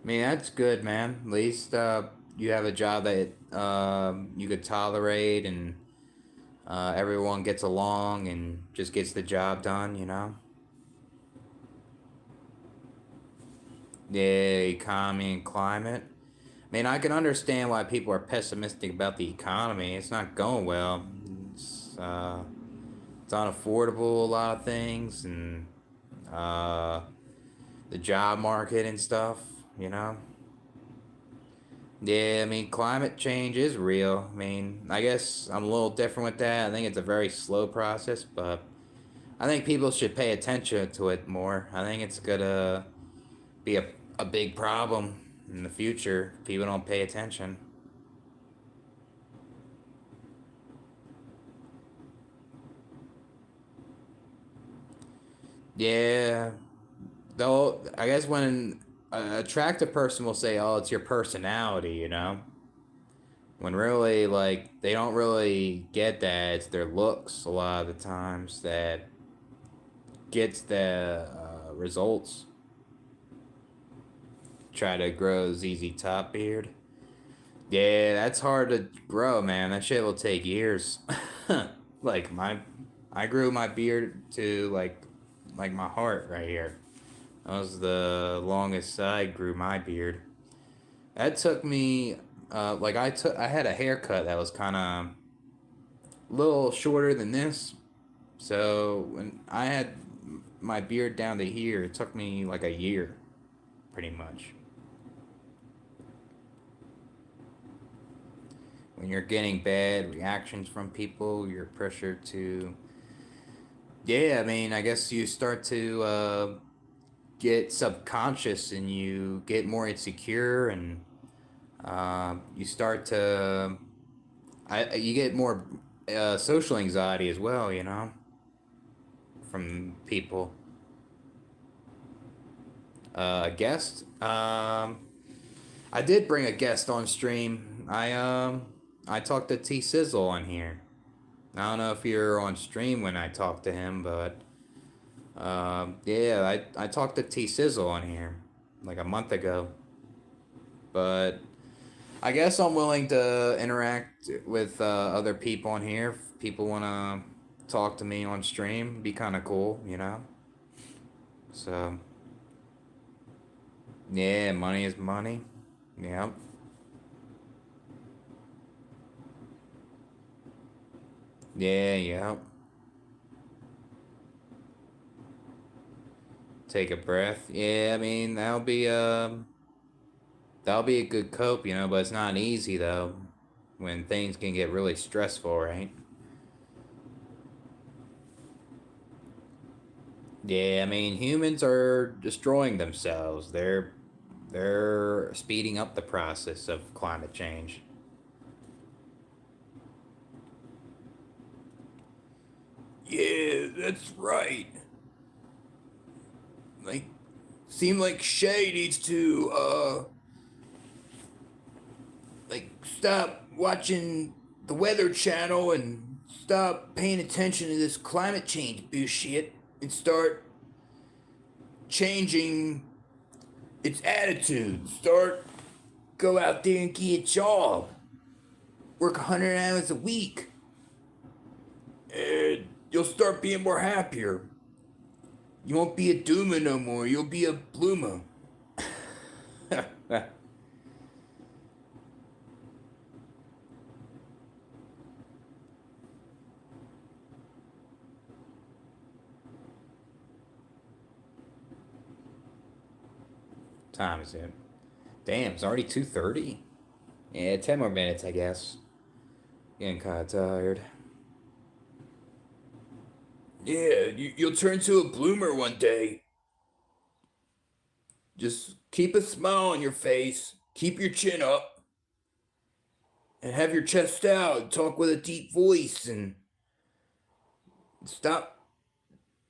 I mean, that's good, man. At least you have a job that you could tolerate, and everyone gets along and just gets the job done. The economy and climate. I mean, I can understand why people are pessimistic about the economy. It's not going well. It's, uh, it's unaffordable, a lot of things, and uh, the job market and stuff, you know? Yeah, I mean, climate change is real. I mean, I guess I'm a little different with that. I think it's a very slow process, but I think people should pay attention to it more. I think it's gonna be a big problem in the future if people don't pay attention. Yeah, though, I guess when an attractive person will say, "Oh, it's your personality," when really, like, they don't really get that. It's their looks a lot of the times that gets the results. Try to grow ZZ Top beard. Yeah, that's hard to grow, man. That shit will take years. Like I grew my beard to like my heart right here. That was the longest I grew my beard. That took me, like I had a haircut that was kind of a little shorter than this. So when I had my beard down to here, it took me like a year, pretty much. When you're getting bad reactions from people, you're pressured to. Yeah, I mean, I guess you start to get subconscious and you get more insecure, and you start to. You get more social anxiety as well, from people. A guest. I did bring a guest on stream. I talked to T Sizzle on here. I don't know if you're on stream when I talked to him, but yeah, I talked to T Sizzle on here like a month ago. But I guess I'm willing to interact with other people on here. If people want to talk to me on stream, be kind of cool. So yeah, money is money. Yep. Yeah, yeah. Take a breath. Yeah, I mean that'll be a good cope, but it's not easy though when things can get really stressful, right? Yeah, I mean humans are destroying themselves. They're speeding up the process of climate change. Yeah, that's right. Like seem like Shay needs to like stop watching the Weather Channel and stop paying attention to this climate change bullshit and start changing its attitude. Start go out there and get a job. Work 100 hours a week. And you'll start being more happier. You won't be a doomer no more. You'll be a bloomer. Time is it? Damn, it's already 2:30. Yeah, 10 more minutes, I guess. Getting kind of tired. Yeah, you'll turn to a bloomer one day. Just keep a smile on your face, keep your chin up, and have your chest out. Talk with a deep voice and stop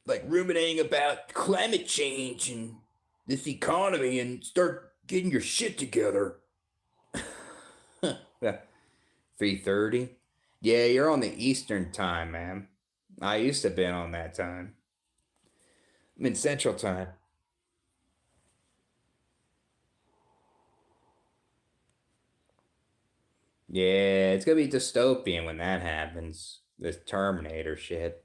like ruminating about climate change and this economy and start getting your shit together. 3:30. Yeah, you're on the Eastern time, man. I used to been on that time. I'm in Central time. Yeah, it's gonna be dystopian when that happens. This Terminator shit.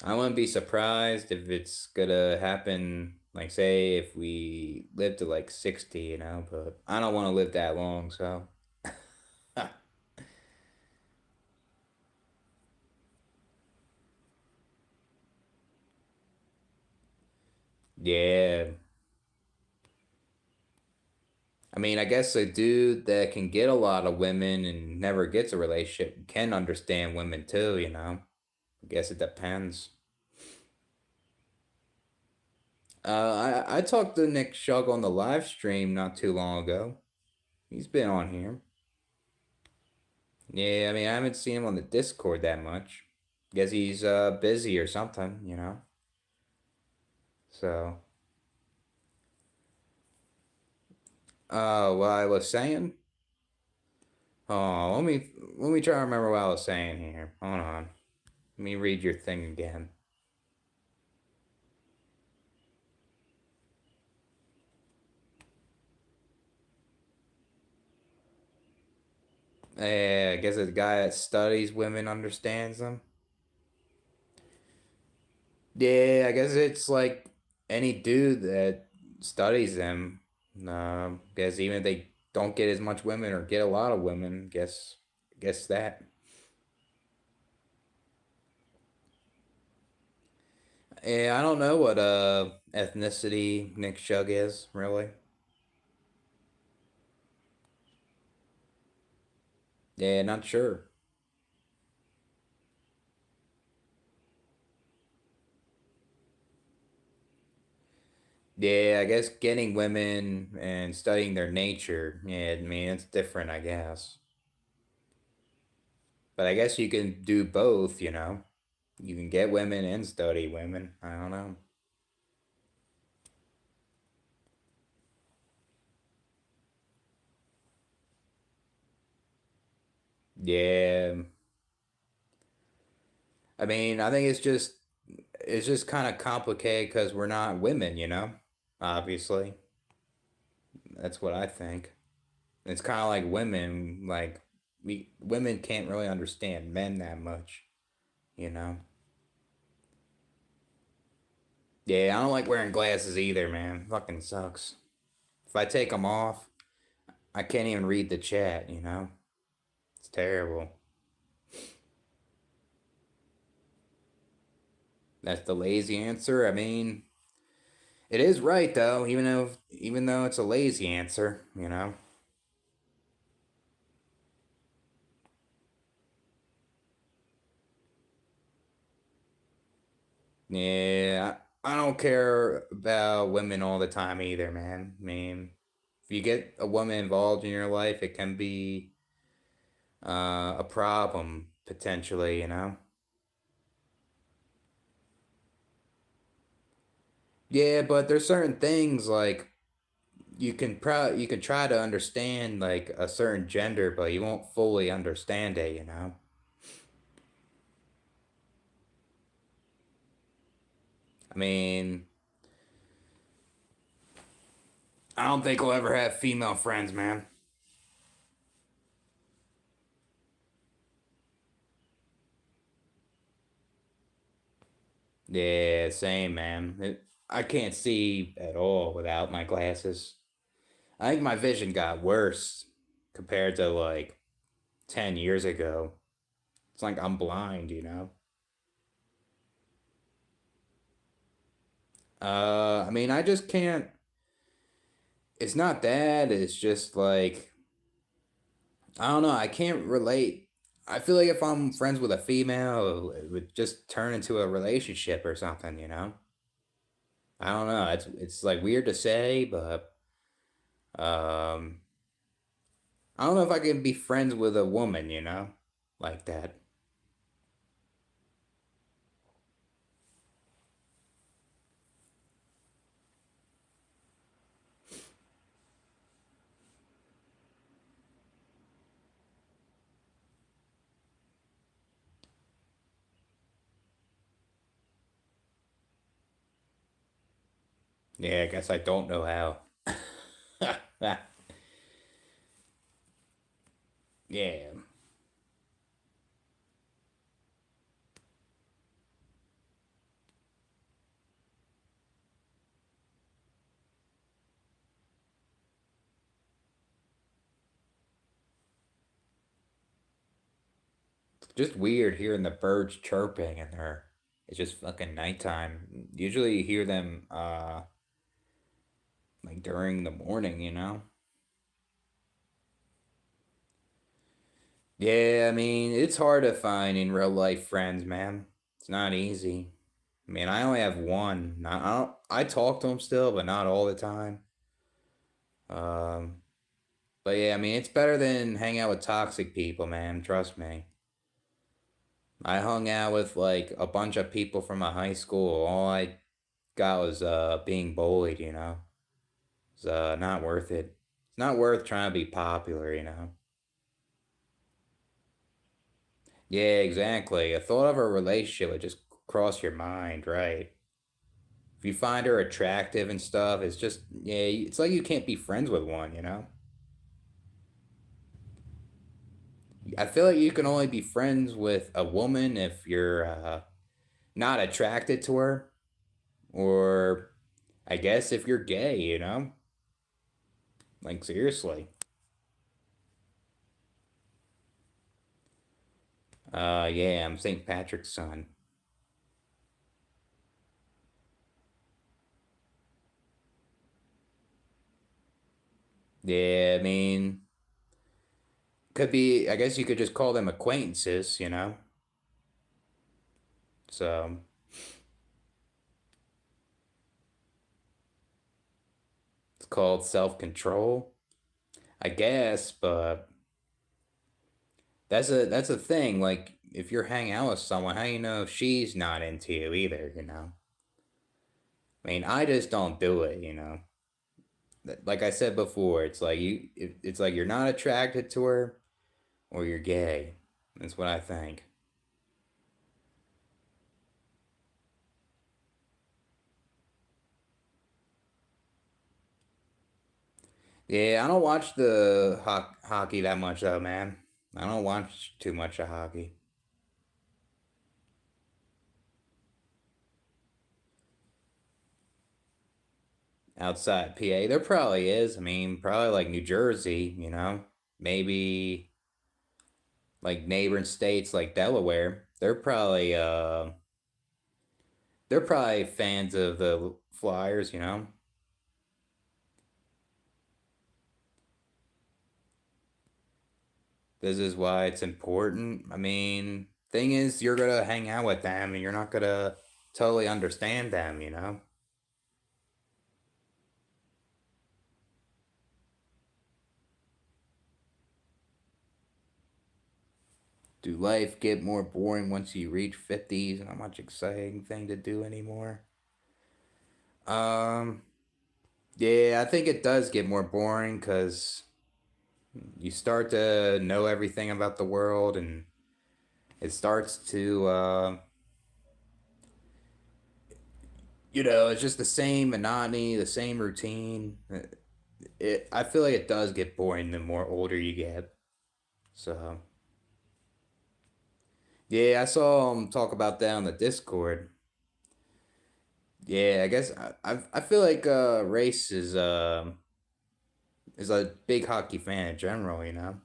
I wouldn't be surprised if it's gonna happen, like, say, if we live to like 60, but I don't want to live that long, so. Yeah. I mean, I guess a dude that can get a lot of women and never gets a relationship can understand women too. I guess it depends. I talked to Nick Shug on the live stream not too long ago. He's been on here. Yeah, I mean, I haven't seen him on the Discord that much. Guess he's busy or something. So, what I was saying. Oh, let me try to remember what I was saying here. Hold on. Let me read your thing again. I guess the guy that studies women understands them. Yeah, I guess it's like any dude that studies them. Guess even if they don't get as much women or get a lot of women, guess that. Yeah, I don't know what ethnicity Nick Shug is really. Yeah, not sure. Yeah, I guess getting women and studying their nature. Yeah, I mean it's different, I guess. But I guess you can do both. You can get women and study women. I don't know. Yeah, I mean, I think it's just kind of complicated because we're not women. Obviously, that's what I think. It's kind of like women, like we women can't really understand men that much. You know. Yeah, I don't like wearing glasses either, man. Fucking sucks. If I take them off, I can't even read the chat. It's terrible. That's the lazy answer. I mean, it is right though, even though it's a lazy answer, you know. Yeah, I don't care about women all the time either, man. I mean, if you get a woman involved in your life, it can be a problem potentially, you know. Yeah, but there's certain things like you can try to understand like a certain gender, but you won't fully understand it, you know. I mean, I don't think I'll ever have female friends, man. Yeah, same, man. I can't see at all without my glasses. I think my vision got worse compared to like 10 years ago. It's like I'm blind, you know? I mean, I just can't. It's not that. It's just like, I don't know. I can't relate. I feel like if I'm friends with a female, it would just turn into a relationship or something, you know? I don't know. It's like weird to say, but um, I don't know if I can be friends with a woman, you know, like that. Yeah, I guess I don't know how. Yeah, it's just weird hearing the birds chirping and they're it's just fucking nighttime. Usually you hear them like during the morning, you know? Yeah, I mean, it's hard to find in real life friends, man. It's not easy. I mean, I only have one. I talk to him still, but not all the time. Um, but yeah, I mean, it's better than hanging out with toxic people, man. Trust me. I hung out with like a bunch of people from my high school. All I got was being bullied, you know. It's not worth it. It's not worth trying to be popular, you know. Yeah, exactly. A thought of a relationship would just cross your mind, right? If you find her attractive and stuff, it's just yeah, it's like you can't be friends with one, you know. I feel like you can only be friends with a woman if you're not attracted to her, or I guess if you're gay, you know. Like seriously. Yeah, I'm St. Patrick's son. Yeah, I mean, could be. I guess you could just call them acquaintances, you know. So it's called self control, I guess. But that's a thing. Like if you're hanging out with someone, how you know if she's not into you either? You know. I mean, I just don't do it. You know. Like I said before, it's like it's like you're not attracted to her or you're gay. That's what I think. Yeah, I don't watch the hockey that much though, man. I don't watch too much of hockey. Outside PA. There probably is. I mean, probably like New Jersey, you know, maybe like neighboring states like Delaware. They're probably They're probably fans of the Flyers, you know? This is why it's important. I mean, thing is, you're gonna hang out with them and you're not gonna totally understand them, you know? Do life get more boring once you reach 50s? Not much exciting thing to do anymore. Um, yeah, I think it does get more boring because you start to know everything about the world and it starts to, it's just the same monotony, the same routine. I feel like it does get boring the more older you get. So, yeah, I saw him talk about that on the Discord. Yeah, I guess I feel like Race is a big hockey fan in general. You know,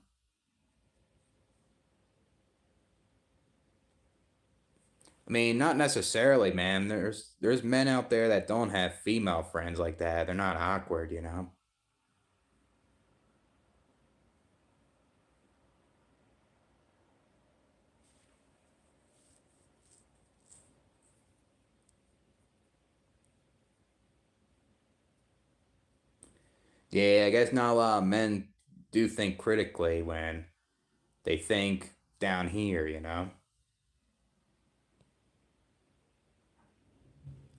I mean, not necessarily, man. There's men out there that don't have female friends like that. They're not awkward. You know. Yeah, I guess not a lot of men do think critically when they think down here. You know.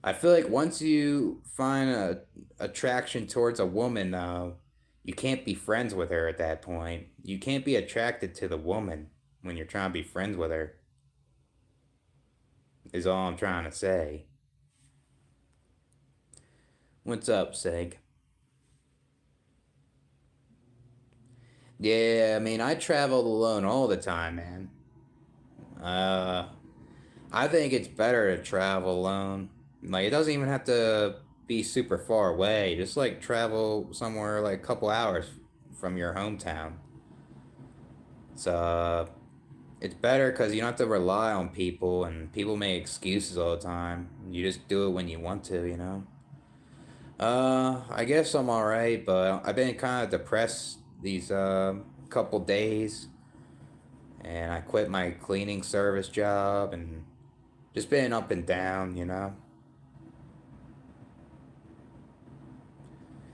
I feel like once you find a attraction towards a woman, you can't be friends with her at that point. You can't be attracted to the woman when you're trying to be friends with her. Is all I'm trying to say. What's up, Seg? Yeah, I mean, I travel alone all the time, man. Uh, I think it's better to travel alone. Like, it doesn't even have to be super far away. Just like travel somewhere like a couple hours from your hometown. It's it's better because you don't have to rely on people, and people make excuses all the time. You just do it when you want to, you know. I guess I'm all right, but I've been kind of depressed these couple days, and I quit my cleaning service job, and just been up and down, you know.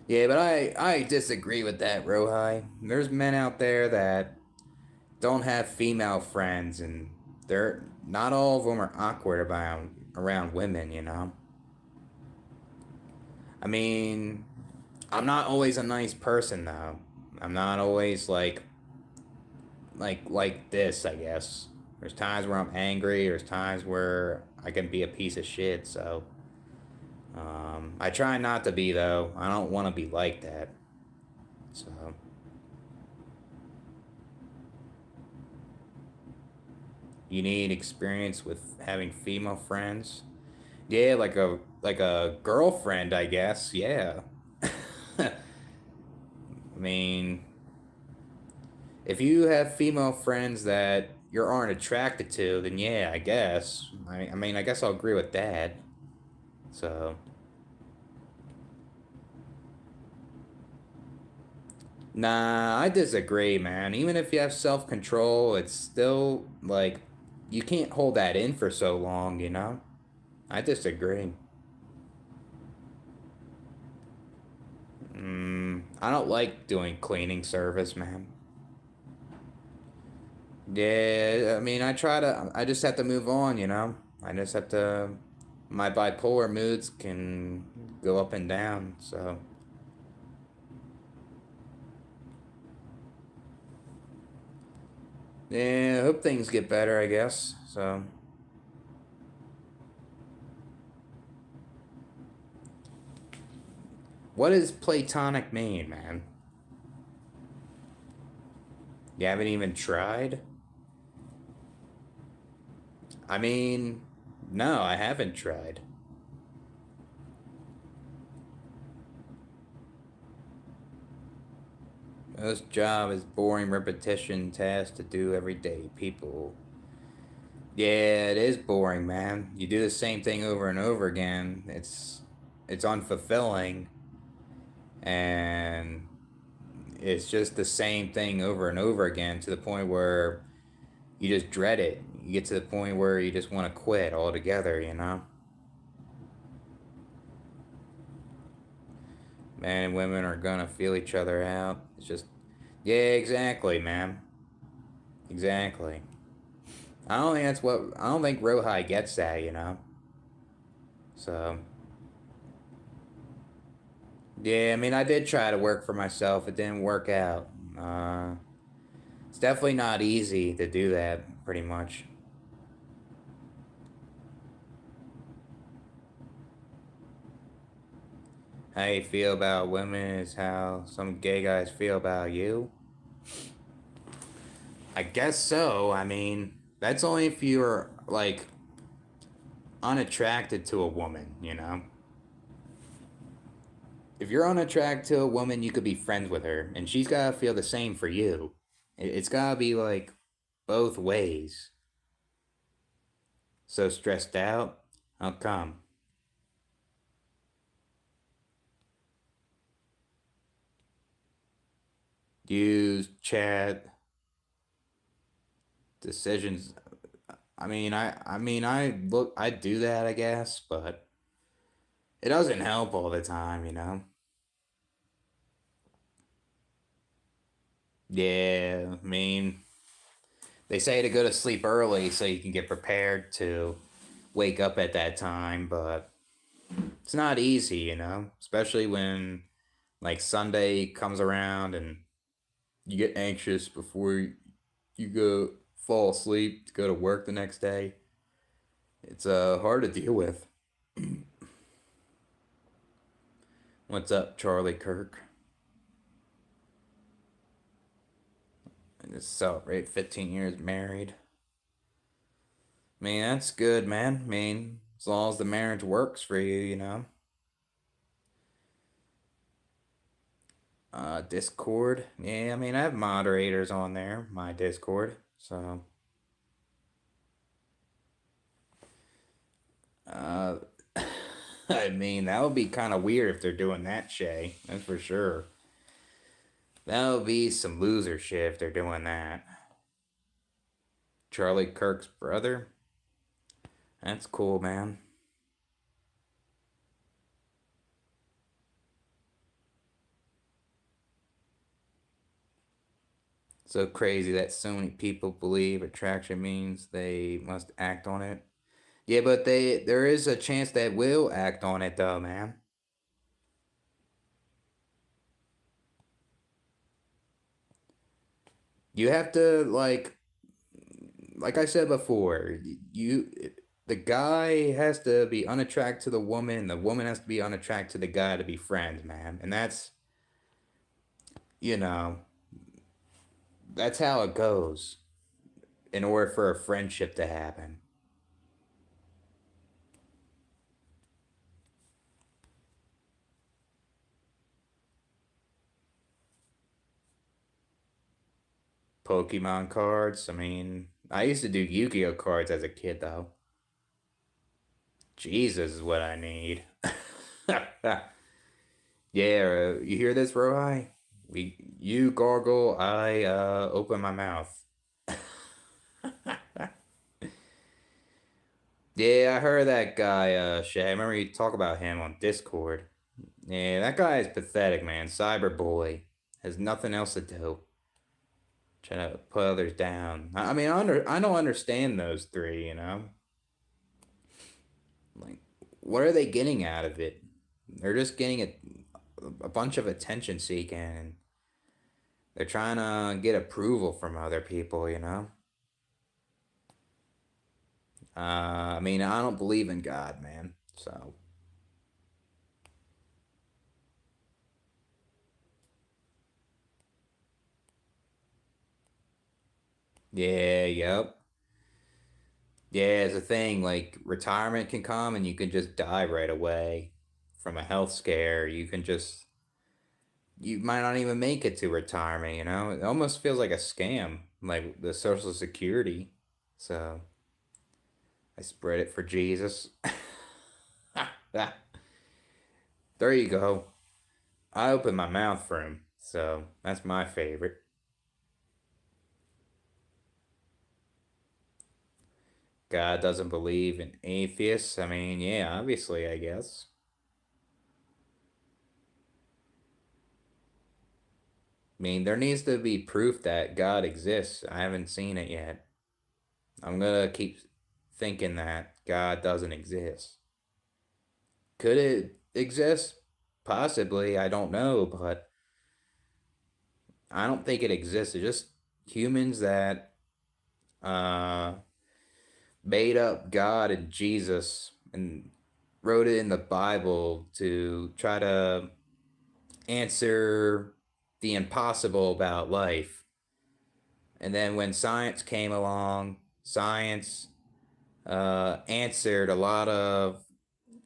Yeah, but I disagree with that, Rohai. There's men out there that don't have female friends, and they're not all of them are awkward about around women, you know. I mean, I'm not always a nice person though. I'm not always like this, I guess. There's times where I'm angry, there's times where I can be a piece of shit, so I try not to be though. I don't want to be like that. So, you need experience with having female friends? Yeah, like a girlfriend, I guess. Yeah. I mean, if you have female friends that you aren't attracted to, then yeah, I guess. I mean, I guess I'll agree with that. So, nah, I disagree, man. Even if you have self control, it's still like you can't hold that in for so long, you know? I disagree. I don't like doing cleaning service, man. Yeah, I mean, I just have to move on, you know? I just have to, my bipolar moods can go up and down, so. Yeah, I hope things get better, I guess. So, what does platonic mean, man? You haven't even tried? I mean, no, I haven't tried. Most job is boring repetition tasks to do every day. People Yeah, it is boring, man. You do the same thing over and over again. It's unfulfilling, and it's just the same thing over and over again to the point where you just dread it. You get to the point where you just want to quit altogether, you know? Men and women are gonna feel each other out. It's just, yeah, exactly, man. Exactly. I don't think Rohai gets that, you know? So, yeah, I mean, I did try to work for myself. It didn't work out. Uh, it's definitely not easy to do that, pretty much. How you feel about women is how some gay guys feel about you. I guess so. I mean, that's only if you're, like, unattracted to a woman, you know? If you're unattracted to a woman, you could be friends with her, and she's gotta feel the same for you. It's gotta be, like, both ways. So stressed out? How come? Use chat decisions. I do that, I guess, but it doesn't help all the time, you know. Yeah, I mean, they say to go to sleep early so you can get prepared to wake up at that time, but it's not easy, you know, especially when like Sunday comes around and you get anxious before you go fall asleep to go to work the next day. It's hard to deal with. What's up, Charlie Kirk? And just celebrate 15 years married. I mean, that's good, man. I mean, as long as the marriage works for you, you know. Discord. Yeah, I mean, I have moderators on there, my Discord. So, uh, I mean, that would be kind of weird if they're doing that, Shay. That's for sure. That would be some loser shit if they're doing that. Charlie Kirk's brother. That's cool, man. So crazy that so many people believe attraction means they must act on it. Yeah, but there is a chance that will act on it though, man. You have to like I said before, you the guy has to be unattracted to the woman has to be unattracted to the guy to be friends, man. And you know, that's how it goes in order for a friendship to happen. Pokemon cards, I mean, I used to do Yu-Gi-Oh cards as a kid though. Jesus is what I need. Yeah, you hear this, Rohi? You gargle, I open my mouth. Yeah, I heard that guy, Shay. I remember you talk about him on Discord. Yeah, that guy is pathetic, man. Cyberboy has nothing else to do. Trying to put others down. I mean, I don't understand those three. You know, like, what are they getting out of it? They're just getting a bunch of attention seeking, and they're trying to get approval from other people. You know. I mean, I don't believe in God, man. So yeah, yep. Yeah, it's a thing. Like retirement can come and you can just die right away from a health scare. You might not even make it to retirement, you know? It almost feels like a scam, like the Social Security. So, I spread it for Jesus. There you go. I open my mouth for him, so that's my favorite. God doesn't believe in atheists. I mean, yeah, obviously, I guess. I mean, there needs to be proof that God exists. I haven't seen it yet. I'm gonna keep thinking that God doesn't exist. Could it exist? Possibly. I don't know, but I don't think it exists. It's just humans that uh, made up God and Jesus and wrote it in the Bible to try to answer the impossible about life. And then when science came along, science answered a lot of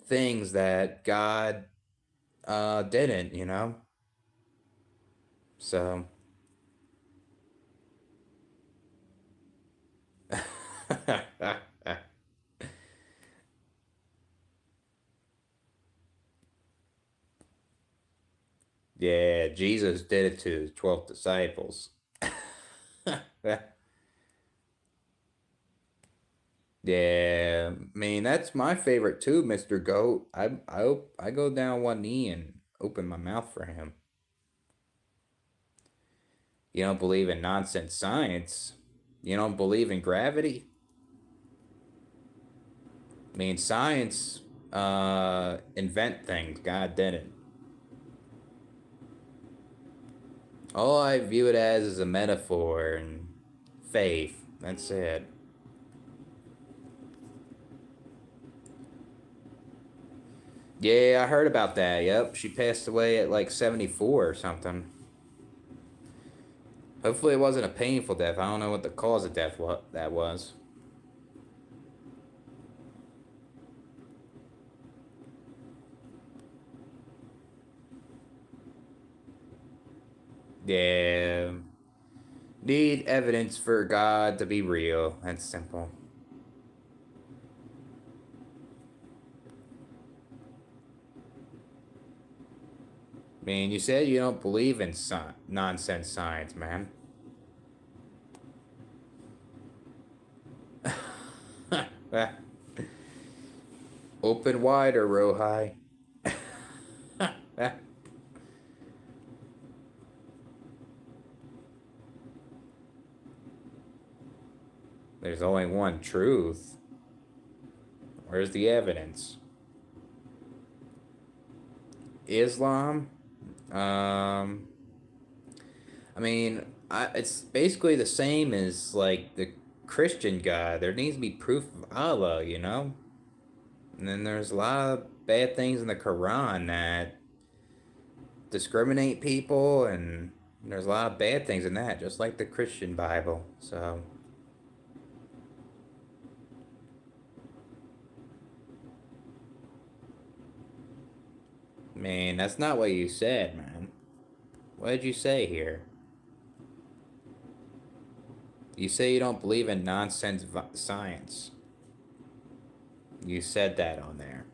things that God didn't, you know? So, yeah, Jesus did it to his 12 disciples. Yeah, I mean that's my favorite too, Mr. Goat. I go down one knee and open my mouth for him. You don't believe in nonsense science. You don't believe in gravity. I mean science invent things. God didn't. All I view it as is a metaphor and faith. That's it. Yeah, I heard about that. Yep, she passed away at like 74 or something. Hopefully, it wasn't a painful death. I don't know what the cause of death what that was. Yeah, need evidence for God to be real. That's simple. I mean, you said you don't believe in nonsense science, man. Open wider, Rohi. There's only one truth. Where's the evidence? Islam? Um, I mean, it's basically the same as like the Christian God. There needs to be proof of Allah, you know? And then there's a lot of bad things in the Quran that discriminate people, and there's a lot of bad things in that, just like the Christian Bible. So, man, that's not what you said, man. What did you say here? You say you don't believe in nonsense science. You said that on there.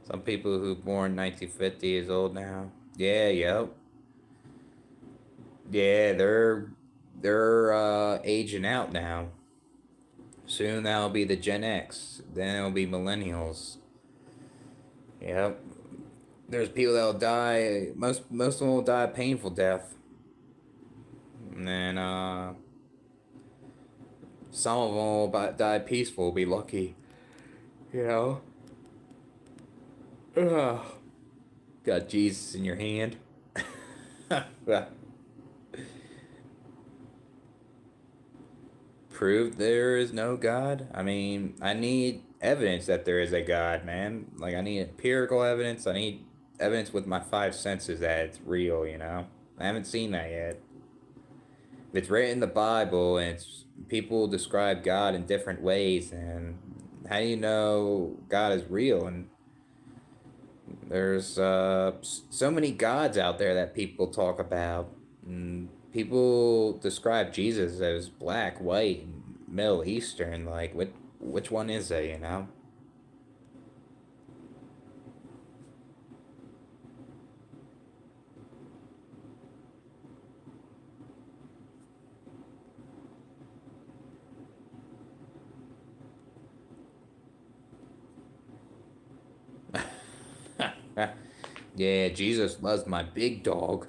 Some people who born 1950 is old now. Yeah, yep. Yeah, they're aging out now. Soon that'll be the Gen X. Then it'll be millennials. Yep. There's people that'll die. Most of them will die a painful death, and then some of them will die peaceful. Be lucky, you know. Ugh. Got Jesus in your hand. Prove there is no God? I mean, I need evidence that there is a God, man. Like, I need empirical evidence. I need evidence with my five senses that it's real, you know? I haven't seen that yet. If it's written in the Bible and it's people describe God in different ways, and how do you know God is real? And there's so many gods out there that people talk about. And people describe Jesus as black, white, and Middle Eastern. Like, which one is it? You know? Yeah, Jesus loves my big dog.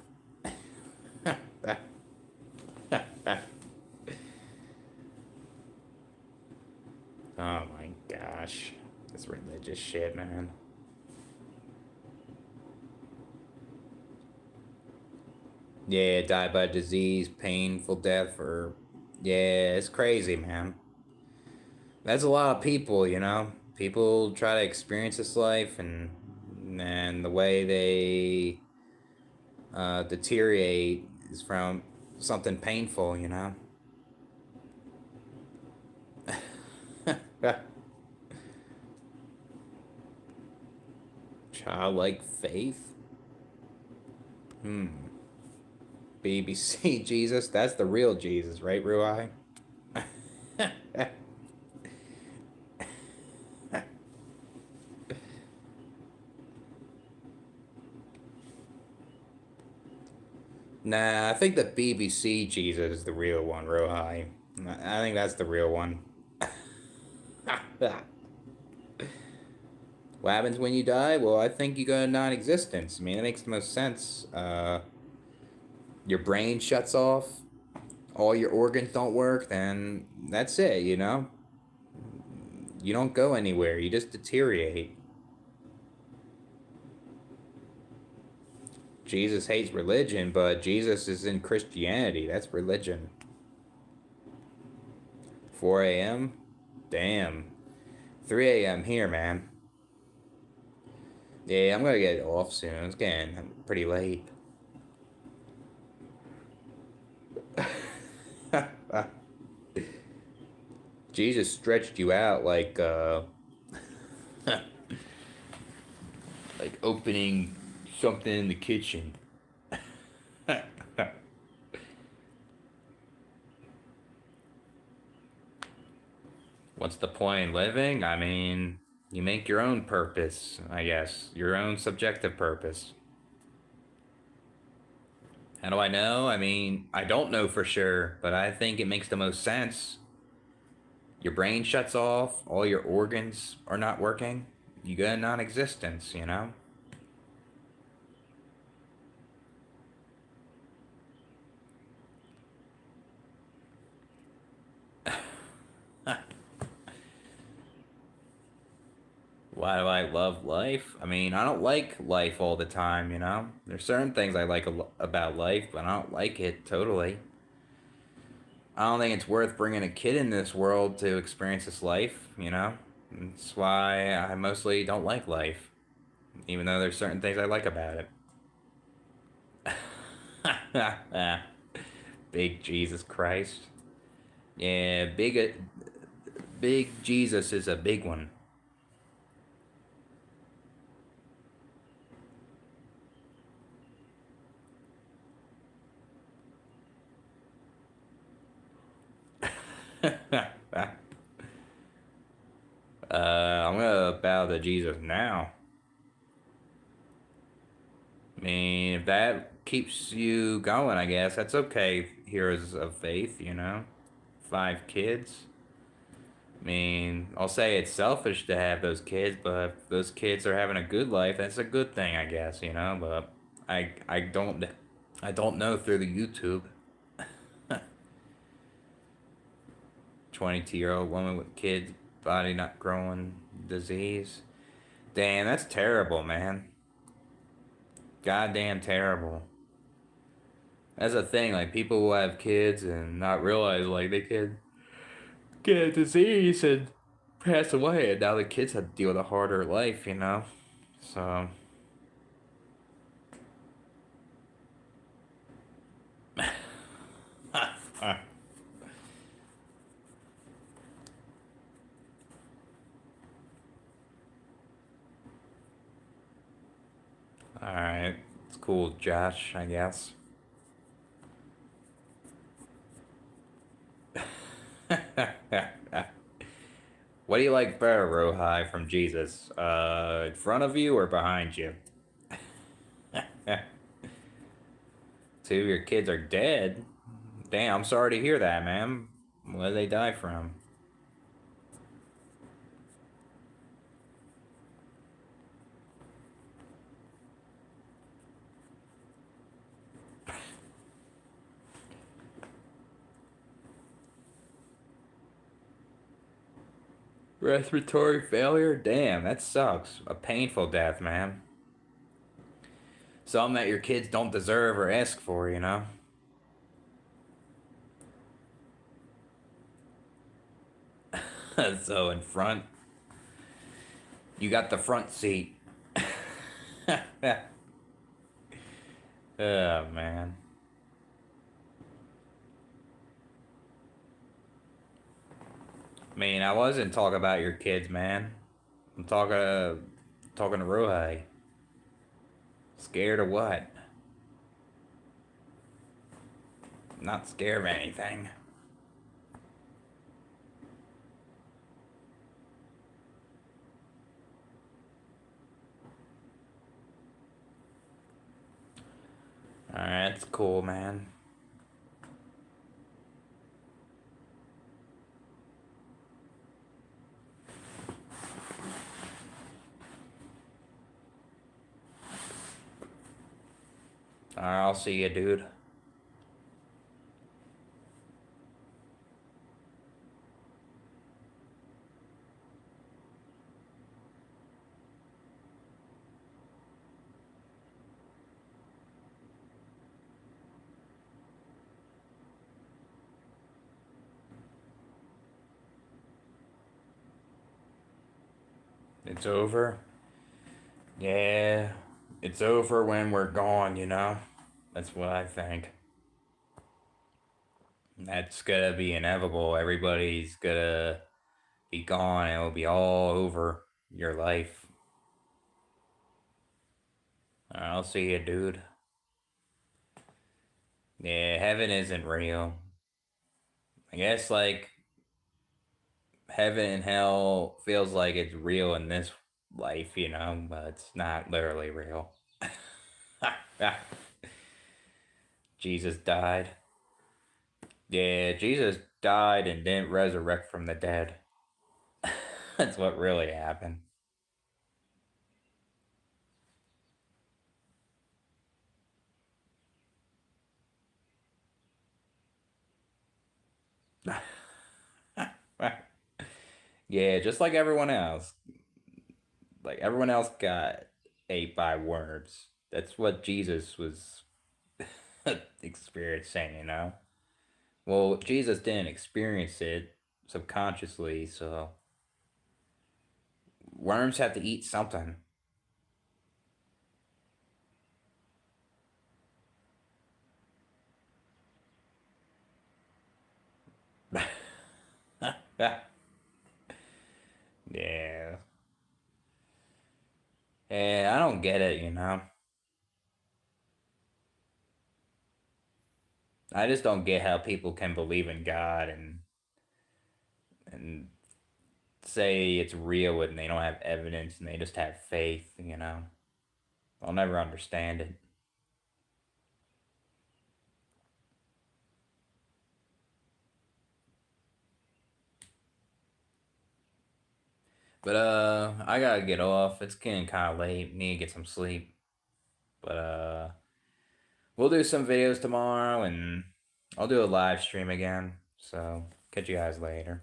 Oh my gosh. This religious shit, man. Yeah, die by disease, painful death, or. Yeah, it's crazy, man. That's a lot of people, you know? People try to experience this life, and the way they deteriorate is from something painful, you know? Childlike faith? Hmm. BBC Jesus? That's the real Jesus, right, Ruai? Nah, I think the BBC Jesus is the real one, Ruhai. I think that's the real one. What happens when you die? Well, I think you go to non existence. I mean, it makes the most sense. Your brain shuts off, all your organs don't work, then that's it, you know? You don't go anywhere, you just deteriorate. Jesus hates religion, but Jesus is in Christianity. That's religion. 4 a.m.? Damn. 3 a.m. here, man. Yeah, I'm gonna get off soon. It's getting pretty late. Jesus stretched you out like opening something in the kitchen. What's the point in living? I mean, you make your own purpose, I guess. Your own subjective purpose. How do I know? I mean, I don't know for sure, but I think it makes the most sense. Your brain shuts off, all your organs are not working. You go in non existence, you know? Why do I love life? I mean, I don't like life all the time, you know? There's certain things I like about life, but I don't like it totally. I don't think it's worth bringing a kid in this world to experience this life, you know? That's why I mostly don't like life, even though there's certain things I like about it. Big Jesus Christ. Yeah, big Jesus is a big one. I'm gonna bow to Jesus now. I mean, if that keeps you going, I guess that's okay. Heroes of faith, you know, 5 kids. I mean, I'll say it's selfish to have those kids, but if those kids are having a good life, that's a good thing, I guess, you know. But I don't know through the YouTube. 22-year-old woman with kids, body not growing, disease. Damn, that's terrible, man. Goddamn terrible. That's a thing. Like people will have kids and not realize like they could get a disease and pass away, and now the kids have to deal with a harder life, you know. So, all right, it's cool, Josh. I guess. What do you like better, Rohi, from Jesus? In front of you or behind you? Two of your kids are dead. Damn, I'm sorry to hear that, man. What did they die from? Respiratory failure? Damn, that sucks. A painful death, man. Something that your kids don't deserve or ask for, you know? So in front, you got the front seat. Oh, man. I mean, I wasn't talking about your kids, man. I'm talking to Rohai. Scared of what? Not scared of anything. Alright, that's cool, man. Alright, I'll see you, dude. It's over. Yeah, it's over when we're gone, you know? That's what I think. That's gonna be inevitable. Everybody's gonna be gone. It'll be all over your life. I'll see you, dude. Yeah, heaven isn't real. I guess, like, heaven and hell feels like it's real in this life, you know, but it's not literally real. Jesus died. Yeah, Jesus died and didn't resurrect from the dead. That's what really happened. Yeah, just like everyone else. Like everyone else got ate by worms. That's what Jesus was experiencing, you know? Well, Jesus didn't experience it subconsciously, so worms have to eat something. Yeah. Yeah, I don't get it, you know? I just don't get how people can believe in God and say it's real when they don't have evidence and they just have faith, you know? I'll never understand it. But I gotta get off. It's getting kind of late. Need to get some sleep. But we'll do some videos tomorrow, and I'll do a live stream again. So catch you guys later.